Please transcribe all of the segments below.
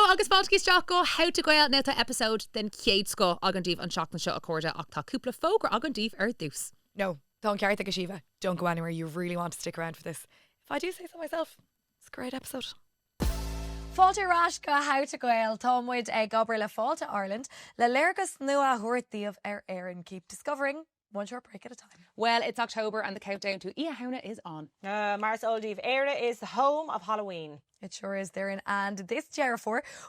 agus fáiltí isteach go how to Gael now episode den céad sco agandíh an seach na seo a cóide ach tá cúpla fóg ar agandíh ar dús. No, don't care, Síomha. Don't go anywhere. You really want to stick around for this. If I do say so myself, it's a great episode. Fáilte rás go how to Gael tá muid ag gobar le fáilte Ireland le léargas nua thuirtaíomh ar éireann. Keep discovering one short break at a time. Well, it's October and the countdown to Iarrthóir is on. Mars Oldíh Éire is the home of Halloween. It sure is, Doireann. And this Jerry,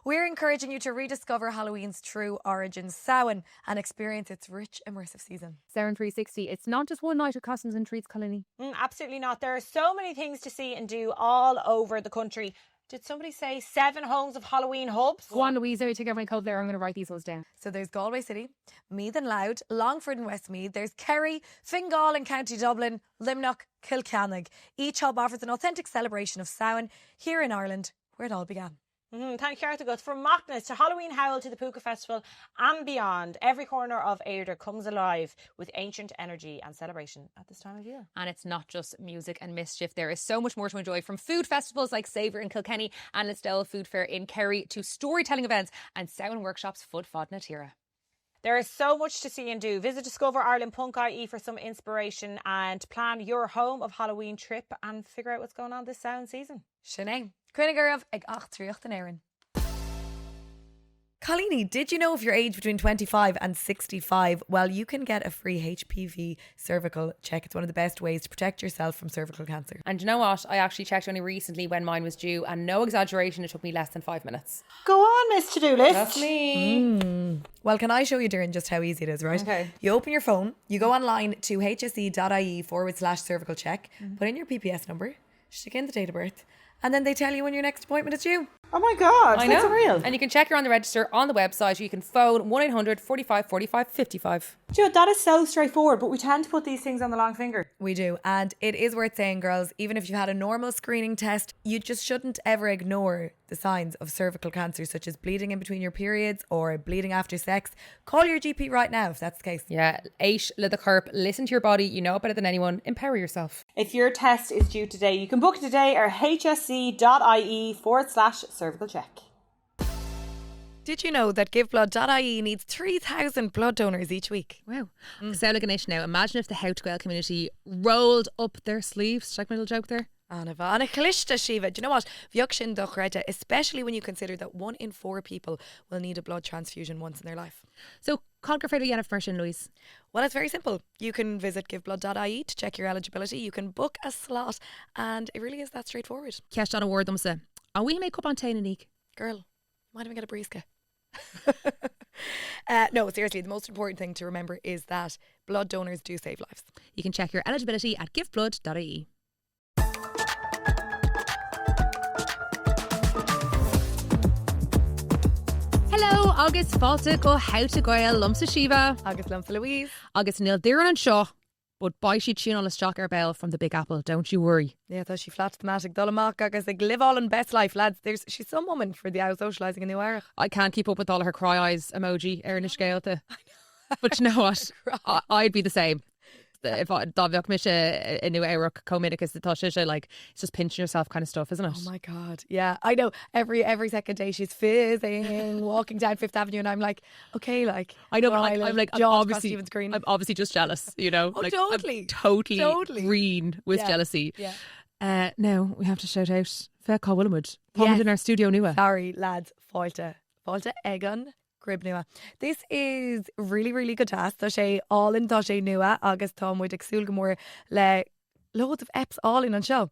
we're encouraging you to rediscover Halloween's true origins, Samhain, and experience its rich, immersive season. Saran 360, it's not just one night of costumes and treats, Colony. Absolutely not. There are so many things to see and do all over the country. Did somebody say 7 homes of Halloween hubs? Go on, Louise, take over my code there. I'm going to write these ones down. So there's Galway City, Meath and Louth, Longford and Westmeath. There's Kerry, Fingal in County Dublin, Limnock, Kilcannig. Each hub offers an authentic celebration of Samhain here in Ireland, where it all began. Thank you, Arthur. From Macnas to Halloween Howl to the Puka Festival and beyond, every corner of Éire comes alive with ancient energy and celebration at this time of year. And it's not just music and mischief. There is so much more to enjoy, from food festivals like Savour in Kilkenny and Listowel Food Fair in Kerry to storytelling events and Samhain workshops Fud Fod na Tíre. There is so much to see and do. Visit discoverireland.ie for some inspiration and plan your home of Halloween trip and figure out what's going on this Samhain season. Sinead, Cuinnegarh ag uachtaránachta an éireann. Colleen, did you know if you're aged between 25 and 65, well, you can get a free HPV cervical check. It's one of the best ways to protect yourself from cervical cancer. And you know what? I actually checked only recently when mine was due, and no exaggeration, it took me less than 5 minutes. Go on, Miss To-Do List. That's me. Well, can I show you, Doireann, just how easy it is, right? Okay. You open your phone, you go online to hse.ie/cervical check, put in your PPS number, stick in the date of birth, and then they tell you when your next appointment is due. Oh my God, I that's know. unreal. And you can check you're on the register on the website, or you can phone 1-800 45 45 55. Do you know, that is so straightforward, but we tend to put these things on the long finger. We do. And it is worth saying, girls, even if you've had a normal screening test, you just shouldn't ever ignore the signs of cervical cancer, such as bleeding in between your periods or bleeding after sex. Call your GP right now if that's the case. Yeah, 8 Lighthearted. Listen to your body. You know it better than anyone. Empower yourself. If your test is due today, you can book it today or hse.ie/cervical check. Did you know that GiveBlood.ie needs 3,000 blood donors each week? Wow. Sound like an issue now. Imagine if the How to Gael community rolled up their sleeves. Check my little joke there. Anna Calista Shiva. Do you know what? Bheadh sin do chreide, especially when you consider that 1 in 4 people will need a blood transfusion once in their life. So, conquer for the information, Louise. Well, it's very simple. You can visit giveblood.ie to check your eligibility. You can book a slot, and it really is that straightforward. Ceist an award them say. And we make up on tain and eek. Girl, might even get a briesca. No, seriously, the most important thing to remember is that blood donors do save lives. You can check your eligibility at giveblood.ie. Hello, agus fáilte go How to Gael lumsa Síomha. Agus lumsa Louise. Agus níl Doireann an seo, but buy she tune on a stock our bell from the Big Apple, don't you worry. Yeah, though she flat thematic Dullamark agus ag live all in best life, lads. She's some woman for the out socialising in the Uachtaránachta. I can't keep up with all her cry eyes emoji ar na scéalta. But you know what? I'd be the same. If I David Misha in New York comedic is the Toshisha, like it's just pinching yourself kind of stuff, isn't it? Oh my God. Yeah, I know. Every second day she's fizzing, walking down Fifth Avenue, and I'm like, okay, like I know, but I'm like, I'm obviously just jealous, you know. Oh, like, totally. I'm totally green with jealousy. Yeah. Now we have to shout out Fair Call Willamwood. Yes. In our studio nua. Sorry, lads. Fáilte Egan. Grib nua. This is really, really good task. Tá sé all in tá sé nua agus tá muid ag súil go mór le loads of eps all in on show.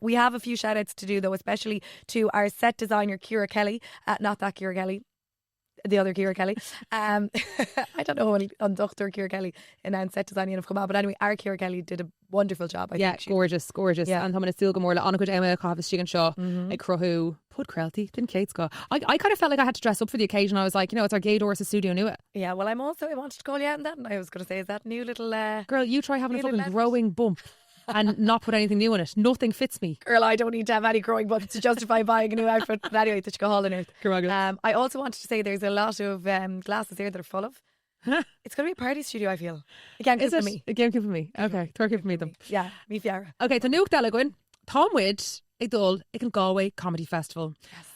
We have a few shout outs to do though, especially to our set designer Ciara Kelly, not that Ciara Kelly, the other Ciara Kelly. I don't know on Dr. Ciara Kelly in set design of come out, but anyway, our Ciara Kelly did a wonderful job. I think gorgeous. Yeah. And I'm going to still go more like Anna Emma Coffis Chicken Shaw, like Crohu, Pud Krelty, Din Kate's go. I kind of felt like I had to dress up for the occasion. I was like, you know, it's our Gay Doris studio new it. Yeah, well, I wanted to call you out on that, and I was going to say, is that new little girl, you try having a fucking growing bump and not put anything new in it. Nothing fits me. Girl, I don't need to have any growing bumps to justify buying a new outfit. But anyway, that you go all in it. I also wanted to say there's a lot of glasses here that are full of. It's going to be a party studio, I feel. Again, is it? Me. Again, for me. Okay, twerking for me them. Yeah, me fiara. Okay, so nuach dela goin. Tom Wid ag dul ag an Galway Comedy Festival.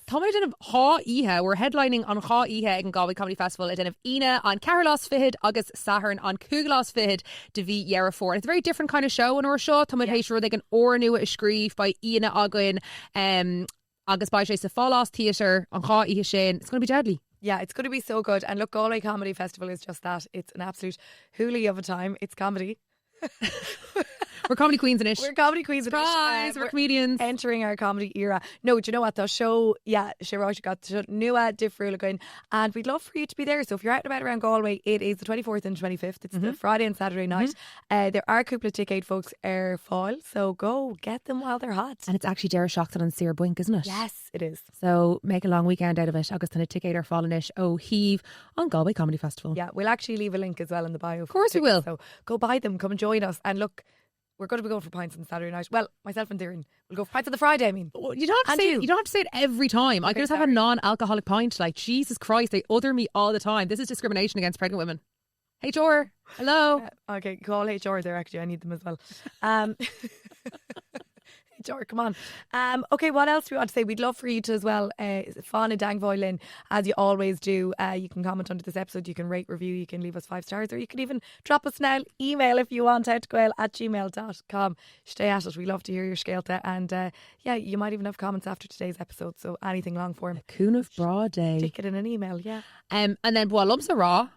Tá muid denmh há ihe, we're headlining on há ihe ag an Galway Comedy Festival a denmh ina an Carolás fihid agus Saharn an Cúgalás fihid de bhí iarrthóir. It's a very different kind of show an or seo. Tá muid hééis ru ag an úrnua a scríb by Ina Again agus by sé sa Fallás Theatre an há ihe sin. It's going to be deadly. Yeah, it's going to be so good. And look, Galway Comedy Festival is just that. It's an absolute hoolie of a time. It's comedy. We're comedy queens in it. We're comedy queens in it. Surprise, we're comedians. Entering our comedy era. No, do you know what? The show, she wrote, you got the nua difriúla going, and we'd love for you to be there. So if you're out and about around Galway, it is the 24th and 25th. It's the Friday and Saturday night. There are a couple of ticket folks fáil, so go get them while they're hot. And it's actually Doireann and siar buink, isn't it? Yes, it is. So make a long weekend out of it. Agus tan a ticket ar fáilnis ó Heave on Galway Comedy Festival. Yeah, we'll actually leave a link as well in the bio. Of course we will. So go buy them, come and join us. And look, we're going to be going for pints on Saturday night. Well, myself and Doireann will go for pints on the Friday, I mean. You don't have to say it every time. I could just have a non-alcoholic pint. Like, Jesus Christ, they other me all the time. This is discrimination against pregnant women. HR, hello. Okay, call HR there actually. I need them as well. HR, come on. Okay, what else do we want to say? We'd love for you to as well, Fána Dangvoilin, as you always do. You can comment under this episode, you can rate, review, you can leave us 5 stars, or you can even drop us an email if you want, outgoil@gmail.com. Stay at it. We love to hear your scéalta. And you might even have comments after today's episode, so anything long form. Coon of broad day. Stick it in an email, yeah. And then, lumps of raw.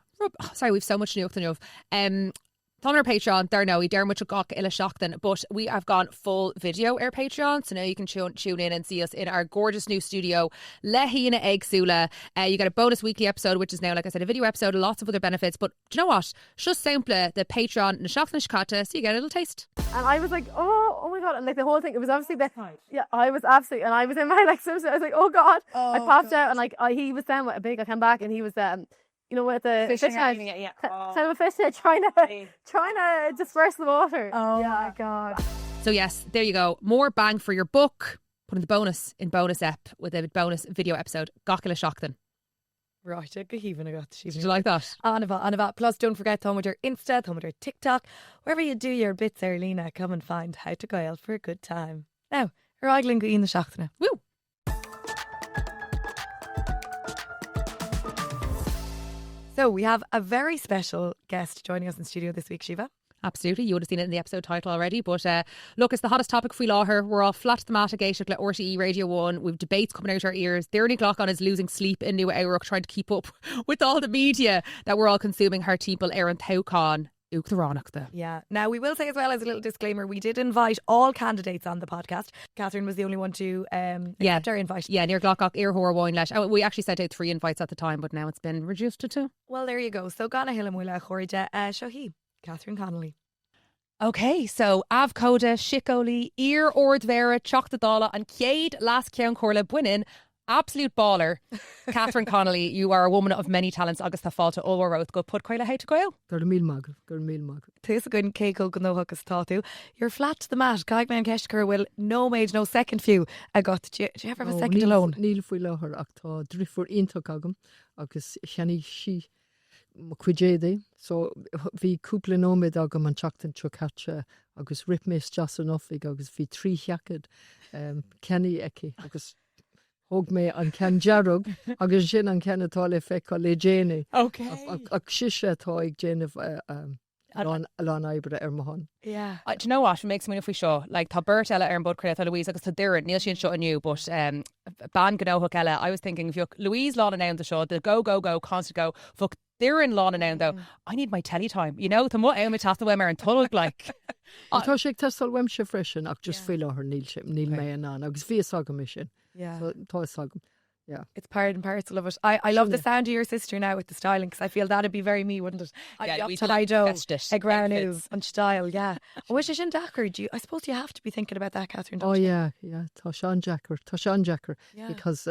Sorry, we've so much nuach to on our Patreon, there now we dare much gach illa seachtain, but we have gone full video our Patreon, so now you can tune in and see us in our gorgeous new studio, Leithíonna Éagsúla. You get a bonus weekly episode, which is now, like I said, a video episode, lots of other benefits. But do you know what? Just simple the Patreon na seachtain scata, so you get a little taste. And I was like, oh my god, and like the whole thing, it was obviously I was absolutely, and I was in my like swimsuit. I was like, oh god, I popped out, and like he was down with a big. I came back, and he was with the fish net, kind of a fish net, trying to disperse the water. Oh my god! So yes, there you go. More bang for your buck. Putting the bonus in bonus ep with a bonus video episode. Gach illa seachtain. Right, go heaving. Did you like that? Anava. Plus, don't forget to with your Insta, with your TikTok, wherever you do your bits, Lena. Come and find How to Gael for a good time. Now, Raigling go in the seachtaine. Woo! So we have a very special guest joining us in studio this week, Síomha. Absolutely, you would have seen it in the episode title already. But look, it's the hottest topic for láthair. We're all flat to the mat against RTE Radio 1. We've debates coming out our ears. Doireann Glockon is losing sleep in New Éireach trying to keep up with all the media that we're all consuming. Her people ar toghchán. Uachtaránachta. Yeah. Now, we will say as well as a little disclaimer, we did invite all candidates on the podcast. Catherine was the only one to accept our invite. Yeah, near Glockach, iarrthóir bhain leis. We actually sent out 3 invites at the time, but now it's been reduced to 2. Well, there you go. So, Gana Hilamwila Chorija Shohi, Catherine Connolly. Okay, so Avcoda, Shicoli, Ear Ordvera, Chochtadala, and Céad Las Ceann Corla Buinin. Absolute baller. Catherine Connolly, you are a woman of many talents. Agus tá fáilte óhrót go put coile How to Gael. Gur míl mag. Tus a good céco go nóchas táú. You're flat to the mat. Gaig me an ceistcur will no maid, no second few. I got. Do you ever have a second alone? Níl faoi láthair ach tá drifur iontóg agam agus cheannaí si cuidédaí. So bhí cúpla nóméid agam an teachtain trocatse agus ripméis just an offig agus bhí 3 cheacad ceannaí eici agus hog me an cean dearug agus sin an cean atá le feicáil le déine. Okay. Ach siise atá ag déanamh Lán Ibre Mahan. Yeah. Do you know what? It makes me feel sure. Like, tá Bert ella ar an bud credit Louise agus tá Doireann níl sin seo aniu, but ban gnóhook ella. I was thinking if you Louise Lán an the show, the go, constant go, fuck Doireann Lán an though. I need my telly time. You know, the mo me tata wemer and tulg like. Tá sé testal weimse freisin ach just feel her níl me an agus bhí sagam sin. Yeah. So tá sagam. Yeah. It's part and parcel of it. I love the sound of your sister now with the styling because I feel that'd be very me, wouldn't it? Yeah, we I do a ground and style, yeah. I wish I shouldn't Dachar. I suppose you have to be thinking about that, Catherine. Oh yeah. Tá Sean Jacker. Yeah. Because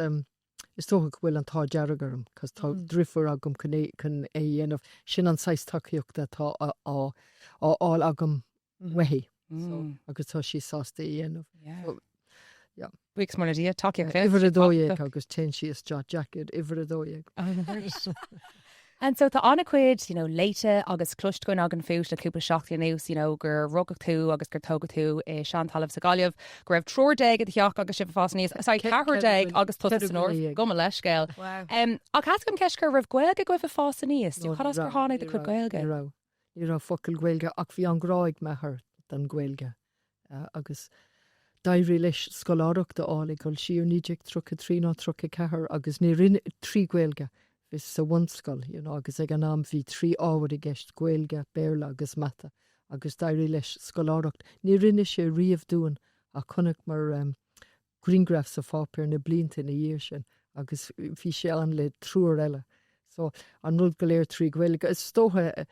is tócha bhfuil an tá dearagarum because tá drifur agam chun é dhéanamh sin an 6 takeíochta tá áil agam wehí. So agus tá sí sásta dhéanamh. Yeah. Weeks more idea talking Iver a dóig agus ten si is jacket iver a dóig. And so tá anna cuid, léite agus cluist goin agan fút le cúpla seachtaí nús, gur rugach tú agus gur tógad tú i sean talamh sa Gailge, gur raibh trúr agus agus si fás níos, cethir agus tu san nóir go leis scéil. A cas gom ceis gur raibh Gaeilge goibh fás níos, tú chunas gur hána de chud Gaeilge. Ní ra focail Gaeilge ach bhí an gráig methir den Gaeilge agus Dairrí leis scoláireachta ála goil siú níideag trucha trí ná trucha cethir agus ní rinne trí Gaeilge. Is sa bhanscoil, agus ag an am bhí trí áhar i gceist Gaeilge, béarla agus mata, agus dairrí leis scoláireacht. Ní rinne sé riamh dúin a chunnach mar greengraf sa fápéir na blianta na dhéir sin, agus bhí sé an le trúr eile. So an nul go léir trí Gaeilge. Is tótha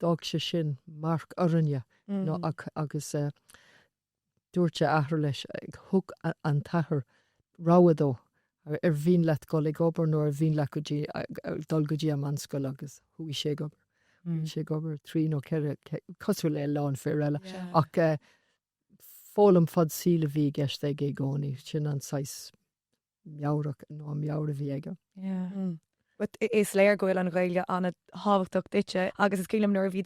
dág sé sin marc oranje, agus dúirte ahar leis ag thug an tathair ráadó. Bhín le go ag obair nó bhín le dul go dtí am anscoil agus thuí sé gobar. sé gobar trí nó ceire cosú le lán fear eile ach fólam fad síle bhí gceist ag gcónaí sin an 6 meabhrach nó meabhra bhí aige. But is léir goil an Gaeilge an hábhachtach duite agus is cílam nuair bhí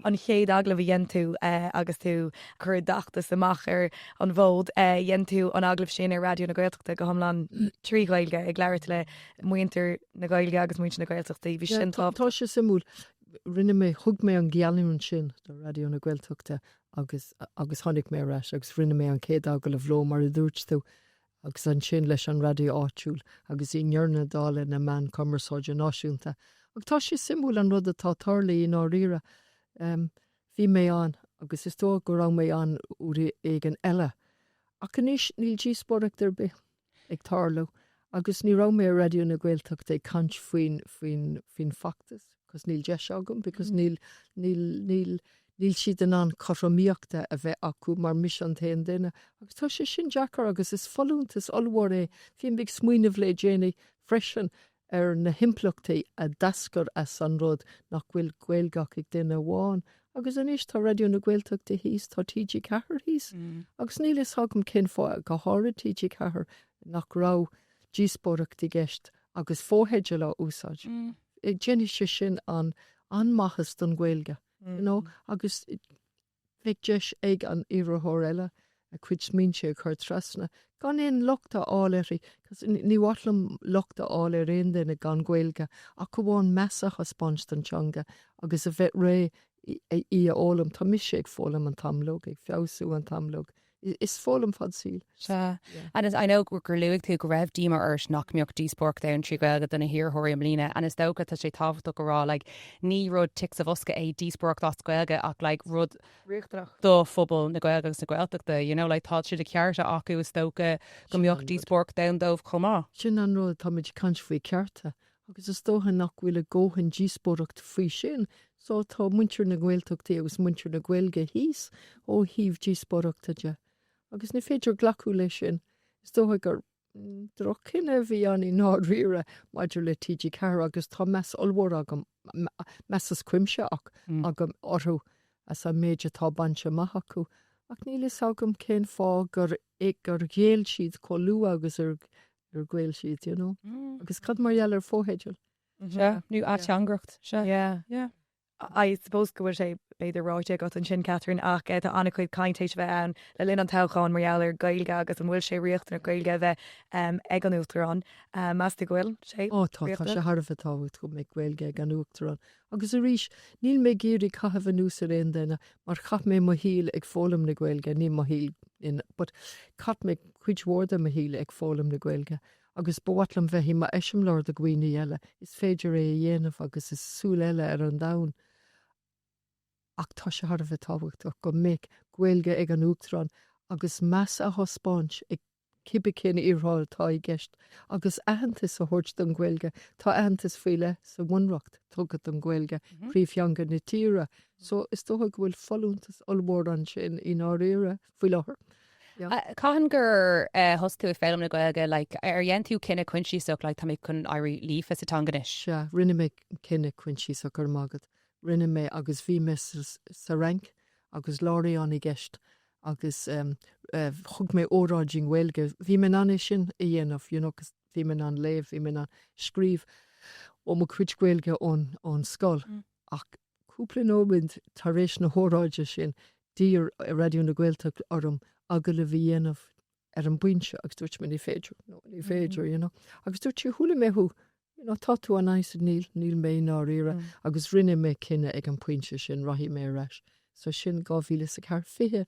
an chéad agla bhí dhéantú agus tú chur dachtas amach ar an bhód dhéantú an aglah sin ar radio na Gaeltachta go hamlan trí Gaeilge ag leir le muinter na Gaeilge agus muint na Gaeltachta bhí sin tá sé simú rinne mé thug mé an gealaún sin do radio na Gaeltachta agus tháinig mé reis agus rinne mé an céad agla a bhló mar a dúirt tú agus an sin leis an radio áitiúil agus í ndearna dála na man commerceáide náisiúnta. Ag tá sé simú an rud atá tarlaí in áíire bhí mé an agus is tó go rang mé an úr ag an eile. Ach níos níl díospóireachta ar bith ag tarlú agus ní rang mé radio na Gaeltachta ag cant faoin factas cos níl deis agam because níl siad an choramíochta a bheith acu mar mis an tain duine. Agus tá sé sin deachar agus is folúntas allhhar é fion big smuoineh le déanaí freisin ar na himplachtaí a dascar as an rud nach bhfuil Gaeilgeach ag duine bháin. Agus aníos tá radio na Gaeltachta híos tá TG Cahar híos. Agus níl is thugam cin fá go háir TG Cahar nach rá díospóireachta gceist agus fóhéide le úsáid. Ag déanaí sé sin an machas don Gaeilge. Agus bheith deis ag an iarrthóir eile a chuid smínse a chur trasna. Gan éon luchta áileirí, cos ní bhhaitlam luchta áilir aon duine gan Gaeilge ach go bháin measach a spáins don teanga agus a bheith ré í a ólam tá mis ag fólam an tamlóg ag feabhsú an tamlóg. Is fólam fad síl. And I know gur luigh tú go raibh díma ars nach mbeoch díospóireachta an trí Gaeilge donna hiarrthóirí mbliana and is dócha tá sé tábhachtach go rá ní rud tic sa bhosca é díospóireachta as Gaeilge ach rud do phobal na Gaeilge agus na Gaeltachta, tá siad a cearta acu is dócha go mbeoch díospóireachta an dómh chomá. Sin an rud tá muid cant faoi cearta agus is dócha nach bhfuil a ggóthain díospóireachta faoi sin. So tá muintir na Gaeltachta agus muintir na Gaeilge híos ó híomh díospóireachta de. Agus ní féidir glacu lei sin, is dótha gur drocinna bhí an í nádríre maidir le TG Cahar agus tá meas allhór agam meas cuimse ach agam orthú as a méide tá banse maith acu. Ach níl is agam cén fá gur ghéal siad choú agus ar ghéal siad, agus cad mar dheall ar fóhéideil. Nú áiteangracht. I suppose go bhfuil sé beidir ráide got an sin Catherine ach tá anna chuid caiintéis bheith an le linn an toghchán marall ar Gaeilge agus an bhfuil sé riocht na Gaeilge bheith ag an úachtarán. Meas de ghfuil sé? Tá sé Harbh táhacht go mé Gaeilge ag an úachtarán. Agus a rís níl mé géirí caitheamh an nús ar aon duine mar chap mé mo híl ag fólam na Gaeilge ní mo híl but cat mé chuid mhórda mo híl ag fólam na Gaeilge. Agus bhhatlam bheith hí ma eisiom lár a gcuoine eile. Is féidir é a dhéanamh agus is súil eile ar an domhan. Ach tá sé Harbh táhachtach go méid Gaeilge ag an úachtarán agus meas a thospáint ag cibbe cin iarrthóir tá i gceist agus aitheantas a thabhairt don Gaeilge tá aitheantas faoile sa bhainreacht tugad don Gaeilge príomhtheanga na tíre. So is dótha go bhfuil folúntas allmór an sin in áíire faoi láthair. Cahan gur hosú félam na Gaeilge ar dhéantú cinenne cuinsíach tá mé chun airí lífa sa tanganis. Rinne mé cinenne cuinsíach gur mágad. Rinne mé agus bhí me sa rank agus láiríán i gceist agus chug mé óráiding Gaeilge. Bhí me an sin i dhéanamh, agus bhí me an léamh, bhí me an scríomh. ó mo cuid Gaeilge ón scoil. Ach cúpla nóid tar éis na hóráide sin dír radio na Gaeltach orm aga le bhí dhéanamh an buinse agus dúirt me ní féidir, you know. Agus dúirt tú thula mé hu, you know, tá tú an áis níl mé ná rire, agus rinne mé cinenne ag an puinte sin rahí mé reis. So sin 2000 fihe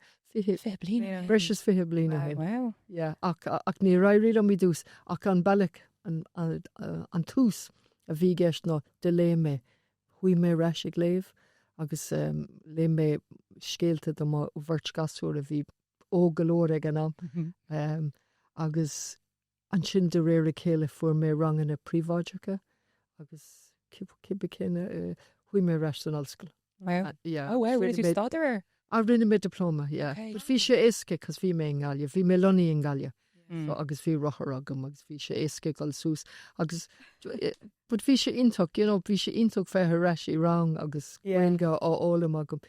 blina. Breis fihe blina hen. Wow. Yeah, ach ní raí am mí dús, ach an bailach an tús a bhí gceist ná de lé mé, hui mé reis ag léh, agus lé mé scéalte do má bhirt gasúir a bhí ó golóir ag an am. Agus an sin de réir a chéile fuair mé rangan na príváideacha, agus cibbe cinenne hui mé reis an alscoil. Wow. Yeah. Oh, wow, where did you start there? A rinne mé diploma, yeah. Okay. But bhí sé éasca cos bhí mé in Gaeilge, bhí mé lonaí in Gaeilge. So agus bhí rothar agam, agus bhí sé éasca gáil sús. Agus, but bhí sé intach, you know, bhí sé intach fethe reis I rang agus Gaeilge á ólam agam.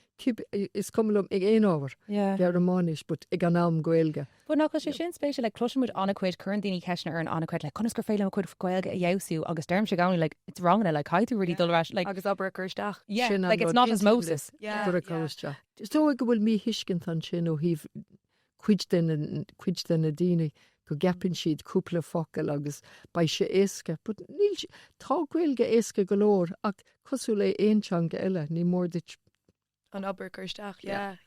Is cumlum ag éon ábhar, Gearmánis, but ag an am Gaeilge. But ná sé sin spéisial le cloisimuid anna chuid chun daoine ceisna ar an anna chuid le conas gur féile chuid Gaeilge a dheosú agus derm sé gáin like it's wrong and like how to really dull rash like Agus aber chuirteach. yeah Sin like an it's rud not as instantly. Moses. Gur a cóiste. Tó go bhfuil mí hiiscint an sin ó híh cuid den na daoine go gapin siad cúpla focail agus ba sé éasca. But níl tá Gaeilge éasca go leor ach cosú le éontseanga eile ní mór dit. An aber chuirteach, yeah.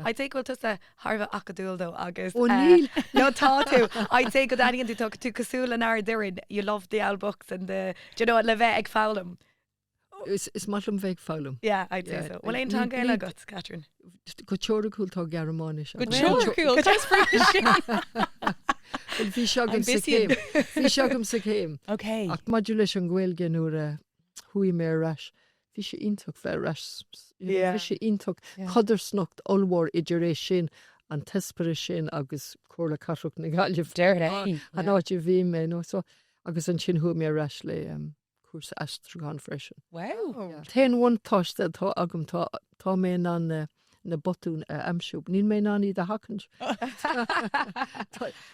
I take well tusa Harva acadúil though agus. Ó níl. No, tá tú. I take good anything to talk to Casula and our Doireann. You love the old books and the, do you know what, le bheith ag fálam. Is malum bheith fálam. Yeah, I'd say so. Well, ein tan Gaeilge agat, Catherine. Go teoracúil tá Gearmánis. Go teoracúil. Bhí seagam sa céim. Bhí seagam sa céim. Okay. Ach maidir leis an Gaeilge nuair hui mé reis. Bhí sé intach bheith reis. Bhí sé intach chuidir snocht olmhór idir éis sin an tespere sin agus cuala carach na Gaeilge. Doireann. A náid bhí mé nó so agus an sin hu mé reis le cuasa astraán freisin. Wow. Téan bhain táiste tá agam tá mé an na botún amsúb. Níl mé ná iad a hacant.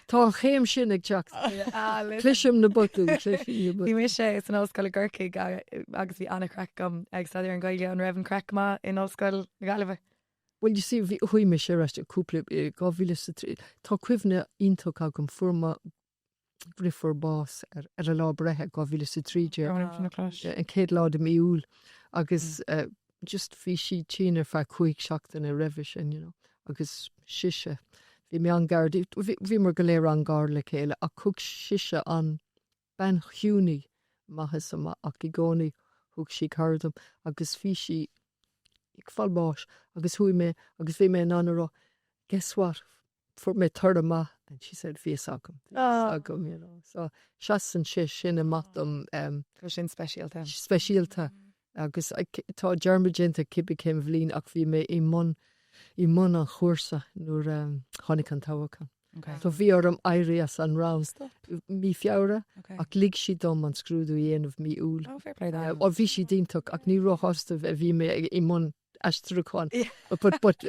Tá chéim sin ag teach. Clisim na botún. Bhí mé sé is an óscoil ggurcaig agus bhí anna crack gom ag staidir an Gaeilge an raibh an crack ma in óscoil na Gailge. Well, you see, hui me sé reist cúpla 2003. Tá cuimhne intach agam forma grifor bás ar a lá brethe 2003 an céad lá de míúl agus just bhí si tínar fe chuig seachtain a revision, you know, agus siise. Bhí mé an gardaí, bhí mar go léir an gar le chéile a cúg siise an ben chiúnaí maithas sama ach I gcónaí thug si cardam agus bhí si ag fallbáis agus hui mé agus bhí mé an anrá guess what? For me third ma and she said face agam, you know. So shas and shish sin a matum sin specialta agus tá germagenta kibi came vlin ach vi me I mon an chósa nur chonig an tawakan. Okay. So vi orm airias an rounds mi fiaura ach lig si dom an scrúdú ein of mi úl. Oh, fair play that. Or vi si dintok ach ni ro hostav vi me I mon astruchan. But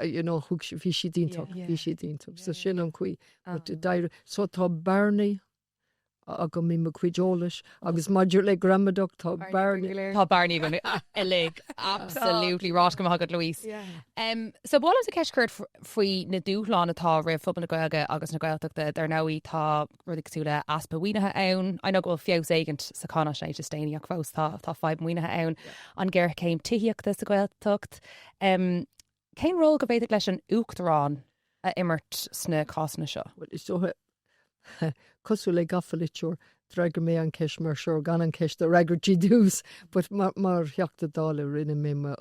you know, vi si dintok. So sin an cui. But so tá Barney agam mi me cuidolis agus maidir le gramadach tá Barney. Tá Barney gan elig absolutely rás go agad Louise. So bhil a ceiscurt faoi na dúchláán atá rih fubal na Gaeilge agus na Gaeltachta ar náí tá rudig súla aspa muoinethe ann. I know go fios éigent sa cána sé déine ach fós tá 5 muoinethe ann an ggéir céim tííochta sa Gaeltacht. Céim ról go bhéidir leis an uachtarán a immert sna cásanna seo. Well, is so cosú le gafalitúr dregur mé an ceis mar seo gan an ceis de regartí dús, but mar heachta dála rinne mé ma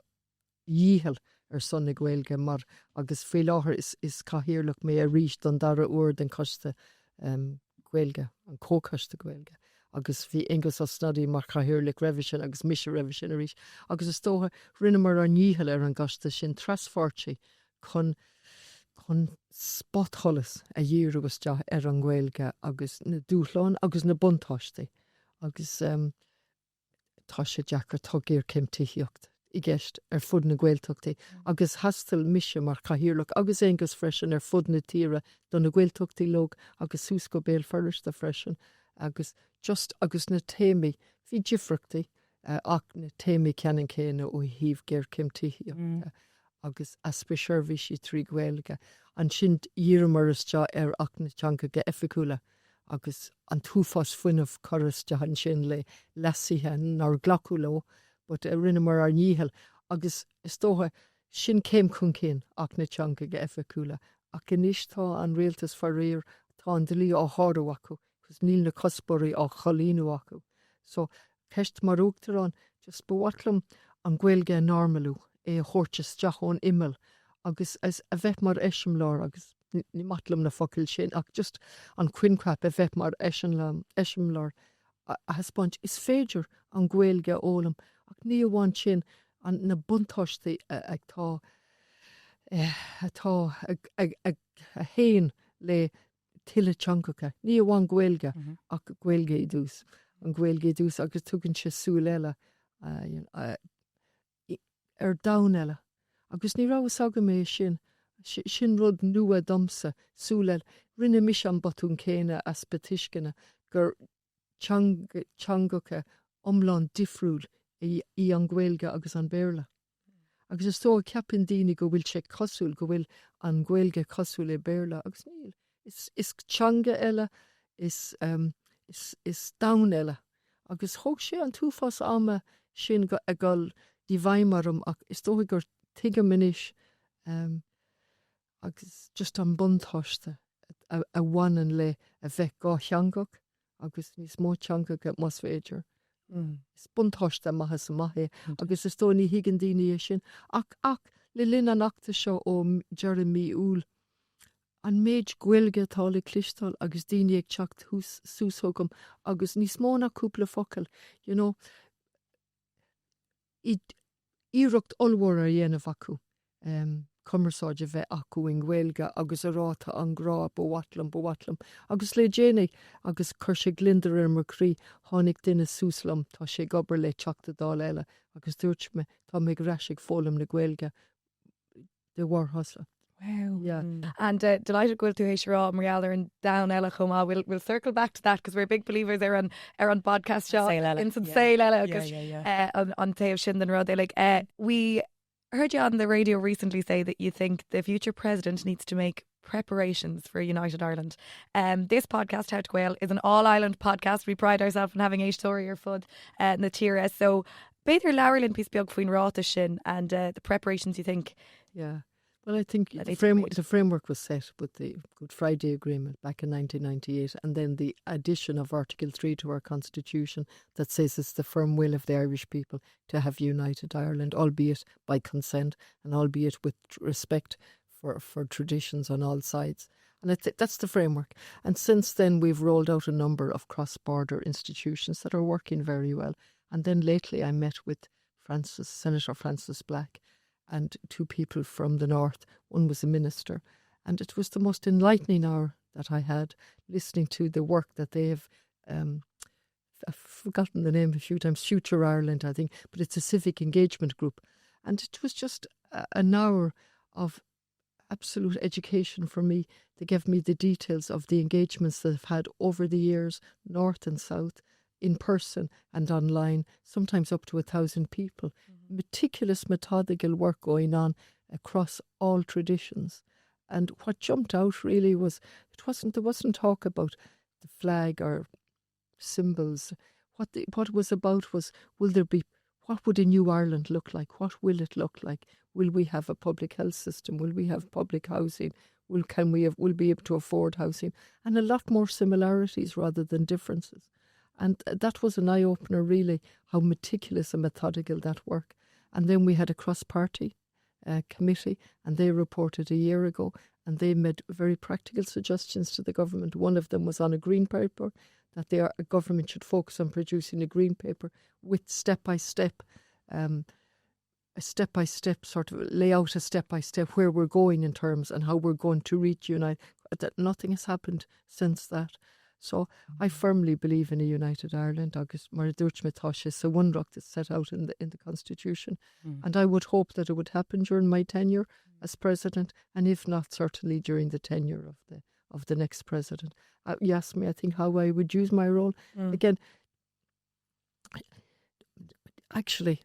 díhel son na Gaeilge mar agus fé láthair is caithíirlach mé a ríist an dara uair den costa Gaeilge, an cócosta Gaeilge. Agus bhí ingus a snadí mar caithíirlach revision agus mis revision a ríist. Agus is tótha rinne mar an díhel ar an gasta sin trasfáirtí chun spothollas a dhéir agus deach ar an Gaeilge agus na dúchláin agus na buntáistí agus tá sé deachar tugéir cimtííocht I gceist ar fud na Gaeltachtaí agus hastal mise mar caithíirlach agus égus freisin ar fud na tíre don na Gaeltachtaí log agus sús go béal first a freisin agus just agus na téimi Bhí difrachtaí ach na téimi ceanan céine ó híomh géir cimtíí agus aspéisiir bhí si trí Gaeilge. An sin díomar isteo ach na teangacha efficúla agus an túfás fuinmh choiste an sin le lesaithe nar glacúló, but rinne mar ar níhel agus is tótha sin céim chun cén ach na teangacha efficúla. Ach inis tá an réaltas faréir tá an dlí á háú acu, gus níl na cospóirí á cholíú acu. So ceist mar uachtarán just bhuatlam an Gaeilge normalú é chóirtes deachón imel agus as a bheith mar eisimlár agus ní matlam na focail sin ach just an cuincrap a bheith mar eisimlár a haspáint is féidir an Gaeilge ólam ach ní amháin sin an na buntáistí ag tá atá a héin le tiile teangacha. Ní amháin Gaeilge ach Gaeilge I dús. An Gaeilge dús agus tugann sé súil eile ar dain eile. Agus ní ráhas aga mé sin rud nua domsa súil eile. Rinne mis an botún céine as petiscinna gur teangacha omláin difriúil I an Gaeilge agus an béirla. Agus is tó ceapan daoine go bhfuil sé cosúil go bhfuil an Gaeilge cosúil I béirla agus níl. Is teanga eile is dain eile. Agus thóg sé an túfás ama sin a gáil dí bhaimmarm ach is tótha gur tuige minis agus just an buntáiste a bhainean le a bheith gá teangach agus níos mó teangacha mas féidir. Is buntáiste maithe sa maithe agus is tóí higann daoine sin ach le linn an achta seo ó Jeremy úl. An méid Gaeilge tá le clistal agus daoine ag teacht sústhogam agus níos mó na cúpla focail. You know, íireacht olmhór a dhéanamh acu. Cumarsáide bheith acu in Gaeilge agus a ráta an grá bhuatlam. Agus le déananig agus chuir sé glindar ar mar crí tháinig duine súslam tá sé gobar le teachta dá eile agus dúirt me tá méid reisig fólam na Gaeilge de bharthasla. Wow. Yeah. And delighted go to Hra Marialler and down Ella Choma. We'll circle back to that because we're big believers there on podcast show. Instant sale Ella on Tav Shindan Road. They like we heard you on the radio recently say that you think the future president needs to make preparations for United Ireland. This podcast, How to Gael, is an all-island podcast. We pride ourselves on having iarrthóir ar fud na tíre. So beidir leabharlann piece beag faoin ráta sin and the preparations you think. Yeah. Well, I think the framework was set with the Good Friday Agreement back in 1998 and then the addition of Article 3 to our Constitution that says it's the firm will of the Irish people to have united Ireland, albeit by consent and albeit with respect for traditions on all sides. And that's the framework. And since then, we've rolled out a number of cross-border institutions that are working very well. And then lately I met with Senator Francis Black, and two people from the north. One was a minister, and it was the most enlightening hour that I had listening to the work that they have. I've forgotten the name a few times, Future Ireland, I think, but it's a civic engagement group. And it was just an hour of absolute education for me. They gave me the details of the engagements that I've had over the years, north and south, in person and online, sometimes up to 1,000 people. Meticulous, methodical work going on across all traditions. And what jumped out really was there wasn't talk about the flag or symbols. What it was about was, what would a new Ireland look like? What will it look like? Will we have a public health system? Will we have public housing? Will we be able to afford housing? And a lot more similarities rather than differences. And that was an eye-opener, really, how meticulous and methodical that work. And then we had a cross-party committee, and they reported a year ago, and they made very practical suggestions to the government. One of them was on a green paper, that the government should focus on producing a green paper with step-by-step sort of lay out a step-by-step where we're going in terms and how we're going to reach unite. That nothing has happened since that. So I firmly believe in a united Ireland. Agus mar dúirt me tá sé sa bhunreacht is set out in the Constitution. And I would hope that it would happen during my tenure as president, and if not, certainly during the tenure of the next president. You asked me, I think, how I would use my role. Again, Actually,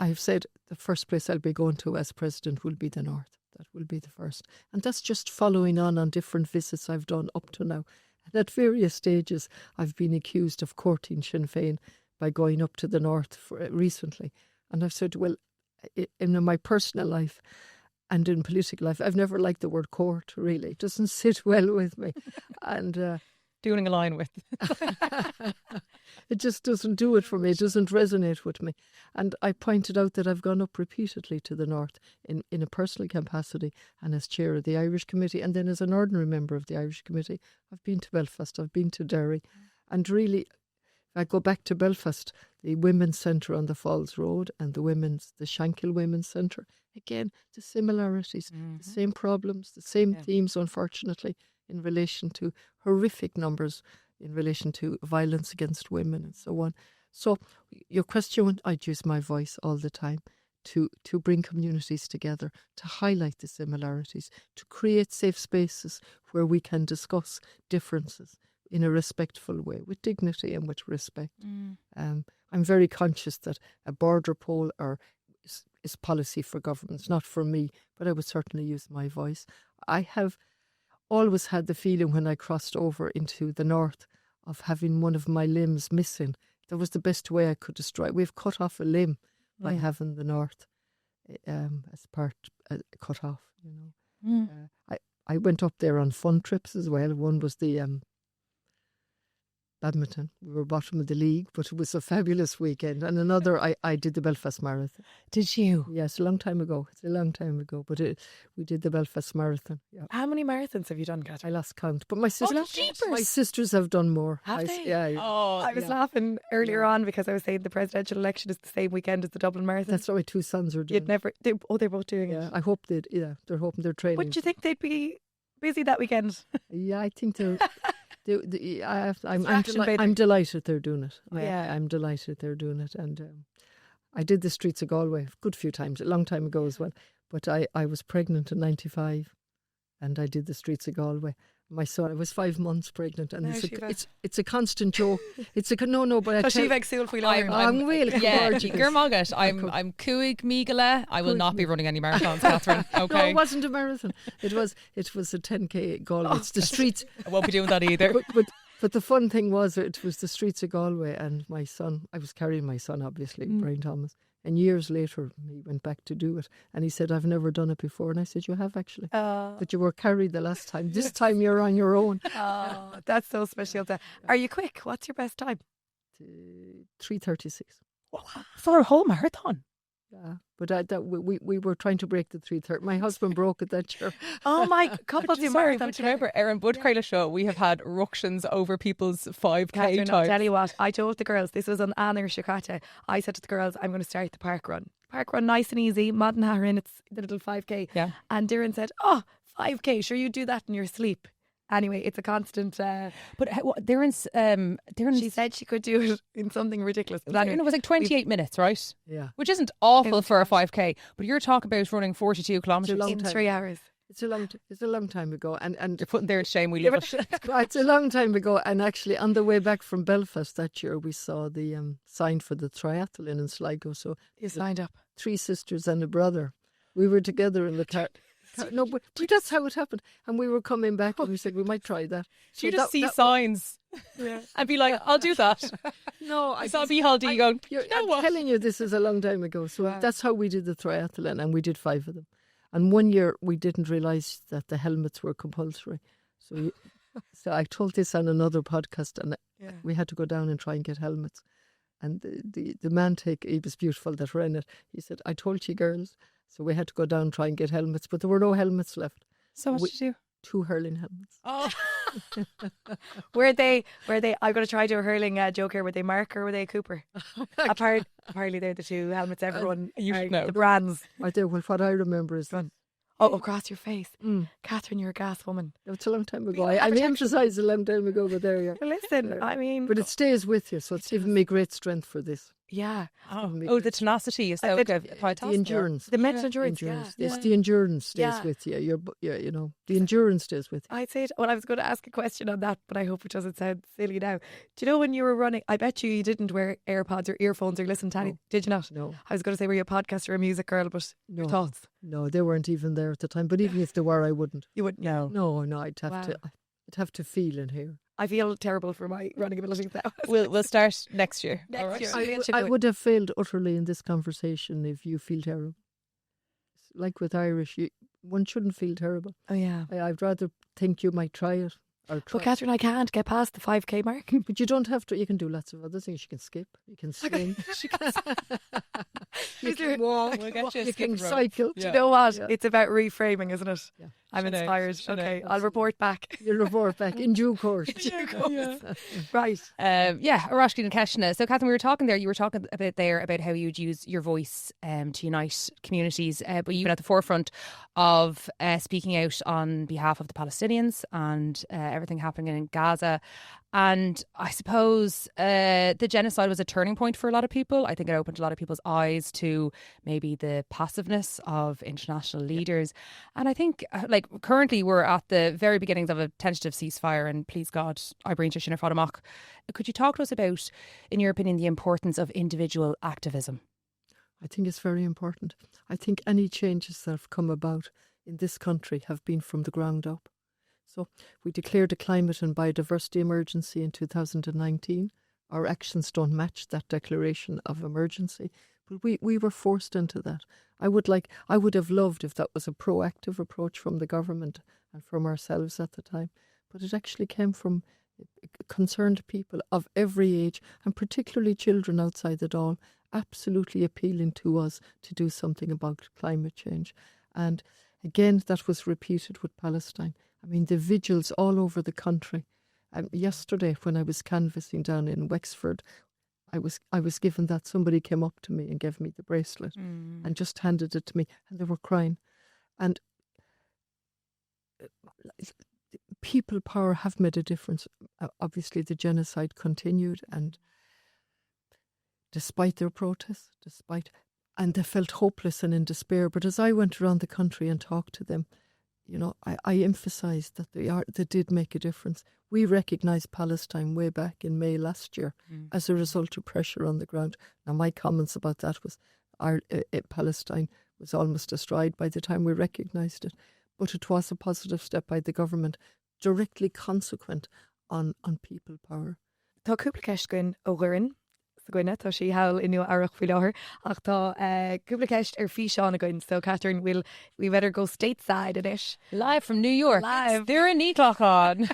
I've said the first place I'll be going to as president will be the North. That will be the first. And that's just following on different visits I've done up to now. And at various stages, I've been accused of courting Sinn Féin by going up to the North recently. And I've said, well, in my personal life and in political life, I've never liked the word court, really. It doesn't sit well with me. And Doing a line with. it just doesn't do it for me. It doesn't resonate with me. And I pointed out that I've gone up repeatedly to the North in a personal capacity and as chair of the Irish Committee, and then as an ordinary member of the Irish Committee. I've been to Belfast, I've been to Derry. And really, if I go back to Belfast, the Women's Centre on the Falls Road and the Shankill Women's Centre, again, the similarities, the same problems, the same themes, unfortunately, in relation to horrific numbers, in relation to violence against women and so on. So your question, I'd use my voice all the time to bring communities together, to highlight the similarities, to create safe spaces where we can discuss differences in a respectful way, with dignity and with respect. I'm very conscious that a border poll is policy for governments, not for me, but I would certainly use my voice. I have always had the feeling when I crossed over into the North of having one of my limbs missing. That was the best way I could destroy it. We've cut off a limb by having the North as part cut off, you know. I went up there on fun trips as well. One was the badminton. We were bottom of the league, but it was a fabulous weekend. And another, I did the Belfast Marathon. Did you? Yes, a long time ago. It's a long time ago, but we did the Belfast Marathon. Yeah. How many marathons have you done, Catherine? I lost count, but my sisters have done more. Have they? Yeah. Oh, I was laughing earlier on because I was saying the presidential election is the same weekend as the Dublin Marathon. That's what my two sons are doing. They're both doing it. I hope they're hoping they're training. Would you think they'd be busy that weekend? Yeah, I think they're. I'm delighted they're doing it. I'm delighted they're doing it. And I did the streets of Galway a good few times, a long time ago as well. But I was pregnant in 95 and I did the streets of Galway. My son, I was 5 months pregnant, and it's a constant joke. It's a no, but I tell you, I'm really Germagat. I'm Cuig Migala. I will not be running any marathons, Catherine. Okay, no, it wasn't a marathon. It was a 10k Galway. It's the streets. I won't be doing that either. But the fun thing was, it was the streets of Galway, and my son. I was carrying my son, obviously, Brian Thomas. And years later, he went back to do it. And he said, I've never done it before. And I said, you have actually. But you were carried the last time. This time you're on your own. Oh, that's so special. Are you quick? What's your best time? 3:36. For a whole marathon? Yeah, but we were trying to break the 3:30. My husband broke it that year. Oh my, couples do marathon. But remember, Erin Bud Creile show, we have had ructions over people's 5k times. I'll tell you what, I told the girls, this was on Anna Shakata. I said to the girls, I'm going to start the park run. Park run, nice and easy, Modern Harrin, it's the little 5k. Yeah. And Doireann said, 5k, sure you do that in your sleep. Anyway, it's a constant. But Doireann, she said she could do it in something ridiculous. But anyway, it was like 28 minutes, right? Yeah. Which isn't awful for a 5k. But you're talking about running 42 kilometres in 3 hours. It's a long time ago, and you're putting there in shame. We love it. It's a long time ago, and actually on the way back from Belfast that year, we saw the sign for the triathlon in Sligo. So you signed up. 3 sisters and a brother. We were together in the car. No, but that's how it happened. And we were coming back and we said we might try that. So you just see signs and be like, I'll do that. No, I saw Behaldy going, I'm telling you, this is a long time ago. So that's how we did the triathlon, and we did 5 of them. And one year we didn't realise that the helmets were compulsory. So I told this on another podcast, and we had to go down and try and get helmets. And the man, he was beautiful that ran it. He said, I told you girls. So we had to go down and try and get helmets, but there were no helmets left. So what did you do? 2 hurling helmets. Oh. Were they, I'm going to try to do a hurling joke here. Were they Mark or were they Cooper? Apparently they're the 2 helmets everyone, you should know. The brands. I do. Well, what I remember is... across your face. Catherine, you're a gas woman. It's a long time ago. I emphasised a long time ago, but there you are. Listen, I mean... But it stays with you, so it's given me great strength for this. Yeah. Oh, the tenacity is so good. The endurance. The mental endurance. It's the endurance stays with you. You know, the endurance stays with you. I'd say, well, I was going to ask a question on that, but I hope it doesn't sound silly now. Do you know when you were running, I bet you didn't wear AirPods or earphones or listen to any, did you not? No. I was going to say, were you a podcast or a music girl, but No. your thoughts? No, they weren't even there at the time. But even if they were, I wouldn't. You wouldn't? No, I'd have to feel in here. I feel terrible for my running abilities now. We'll start next year. I would have failed utterly in this conversation if you feel terrible. Like with Irish, one shouldn't feel terrible. Oh, yeah. I'd rather think you might try it. But Catherine, I can't get past the 5k mark. But you don't have to. You can do lots of other things. You can skip. You can swing. You can walk. You can cycle. Do you know what? It's about reframing, isn't it? Yeah. I'm inspired. Okay, I'll report back. You'll report back in due course. Right. Arashkin and Keshna. So, Catherine, you were talking a bit there about how you'd use your voice to unite communities, but you've been at the forefront of speaking out on behalf of the Palestinians and everything happening in Gaza. And I suppose the genocide was a turning point for a lot of people. I think it opened a lot of people's eyes to maybe the passiveness of international leaders. And I think, currently we're at the very beginnings of a tentative ceasefire, and please God, I bring to Shinna Fadamach. Could you talk to us about, in your opinion, the importance of individual activism? I think it's very important. I think any changes that have come about in this country have been from the ground up. So we declared a climate and biodiversity emergency in 2019. Our actions don't match that declaration of emergency, but we were forced into that. I would have loved if that was a proactive approach from the government and from ourselves at the time, but it actually came from concerned people of every age, and particularly children outside the Dáil, absolutely appealing to us to do something about climate change. And again, that was repeated with Palestine. I mean, the vigils all over the country. Yesterday, when I was canvassing down in Wexford, I was given that. Somebody came up to me and gave me the bracelet and just handed it to me, and they were crying. And people power have made a difference. Obviously, the genocide continued, and despite their protests, and they felt hopeless and in despair. But as I went around the country and talked to them, I emphasised that they did make a difference. We recognised Palestine way back in May last year as a result of pressure on the ground. Now, my comments about that was Palestine was almost destroyed by the time we recognised it. But it was a positive step by the government, directly consequent on people power. Tá cúpla ceist goin ó Doireann sa goine, tá sí hail inniu arach faoi láthair, ach tá cúpla ceist fí seán a goin. So, Catherine, we better go stateside in it. Live from New York. Live. They're in toghchán.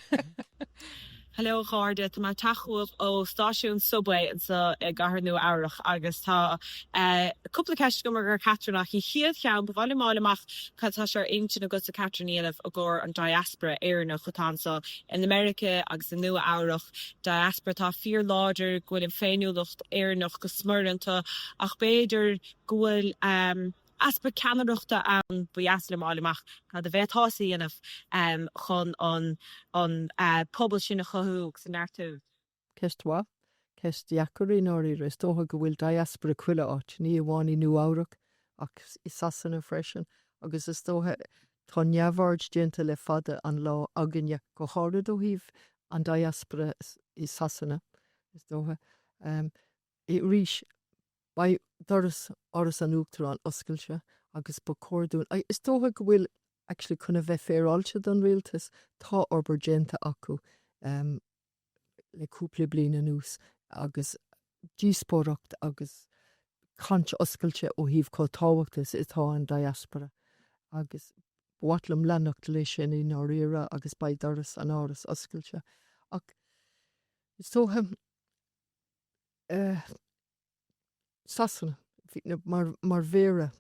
Hello, Cháirde. Tá mar tachuamh ó stáisiún Subway in sa gcathair nua amhrach, agus tá cúpla ceist go mar Catherine ach í chiad cheann bhaile mála amach tá sé intin agus a Catherine Éileh a gcóir an diaspora éarna chután sa in America agus in nua amhrach diaspora tá fíor láidir go bhfuil féinúlacht éarnach go smuranta ach beidir go bhfuil Aspa Canadachta an buasla málamach na de bheittásaí inmh chun an pobl sin a chothúg san airtú. Ceistá, ceist deacarí nóirí is tótha go bhfuil diaspora cuile áit, ní bháin nu áireach ach is sasanna freisin, agus is tótha tá neamhard déanta le fada an lá aganne go háirid ó híomh an diaspora is sasanna, is tótha. I ríis By doras áras an uachtarán oscailte agus ba cordún. Is tótha go bhfuil actually chuna bheith féráilte don rialtas tá obair déanta acu le cúpla bliana nús agus díospóireachta agus caint oscailte ó híomh có táhachttas itá an diaspora agus bhuatlam leannacht lei sin in áíra agus ba doras an áras oscailte. Ach is tótha Sasanna, mar vera,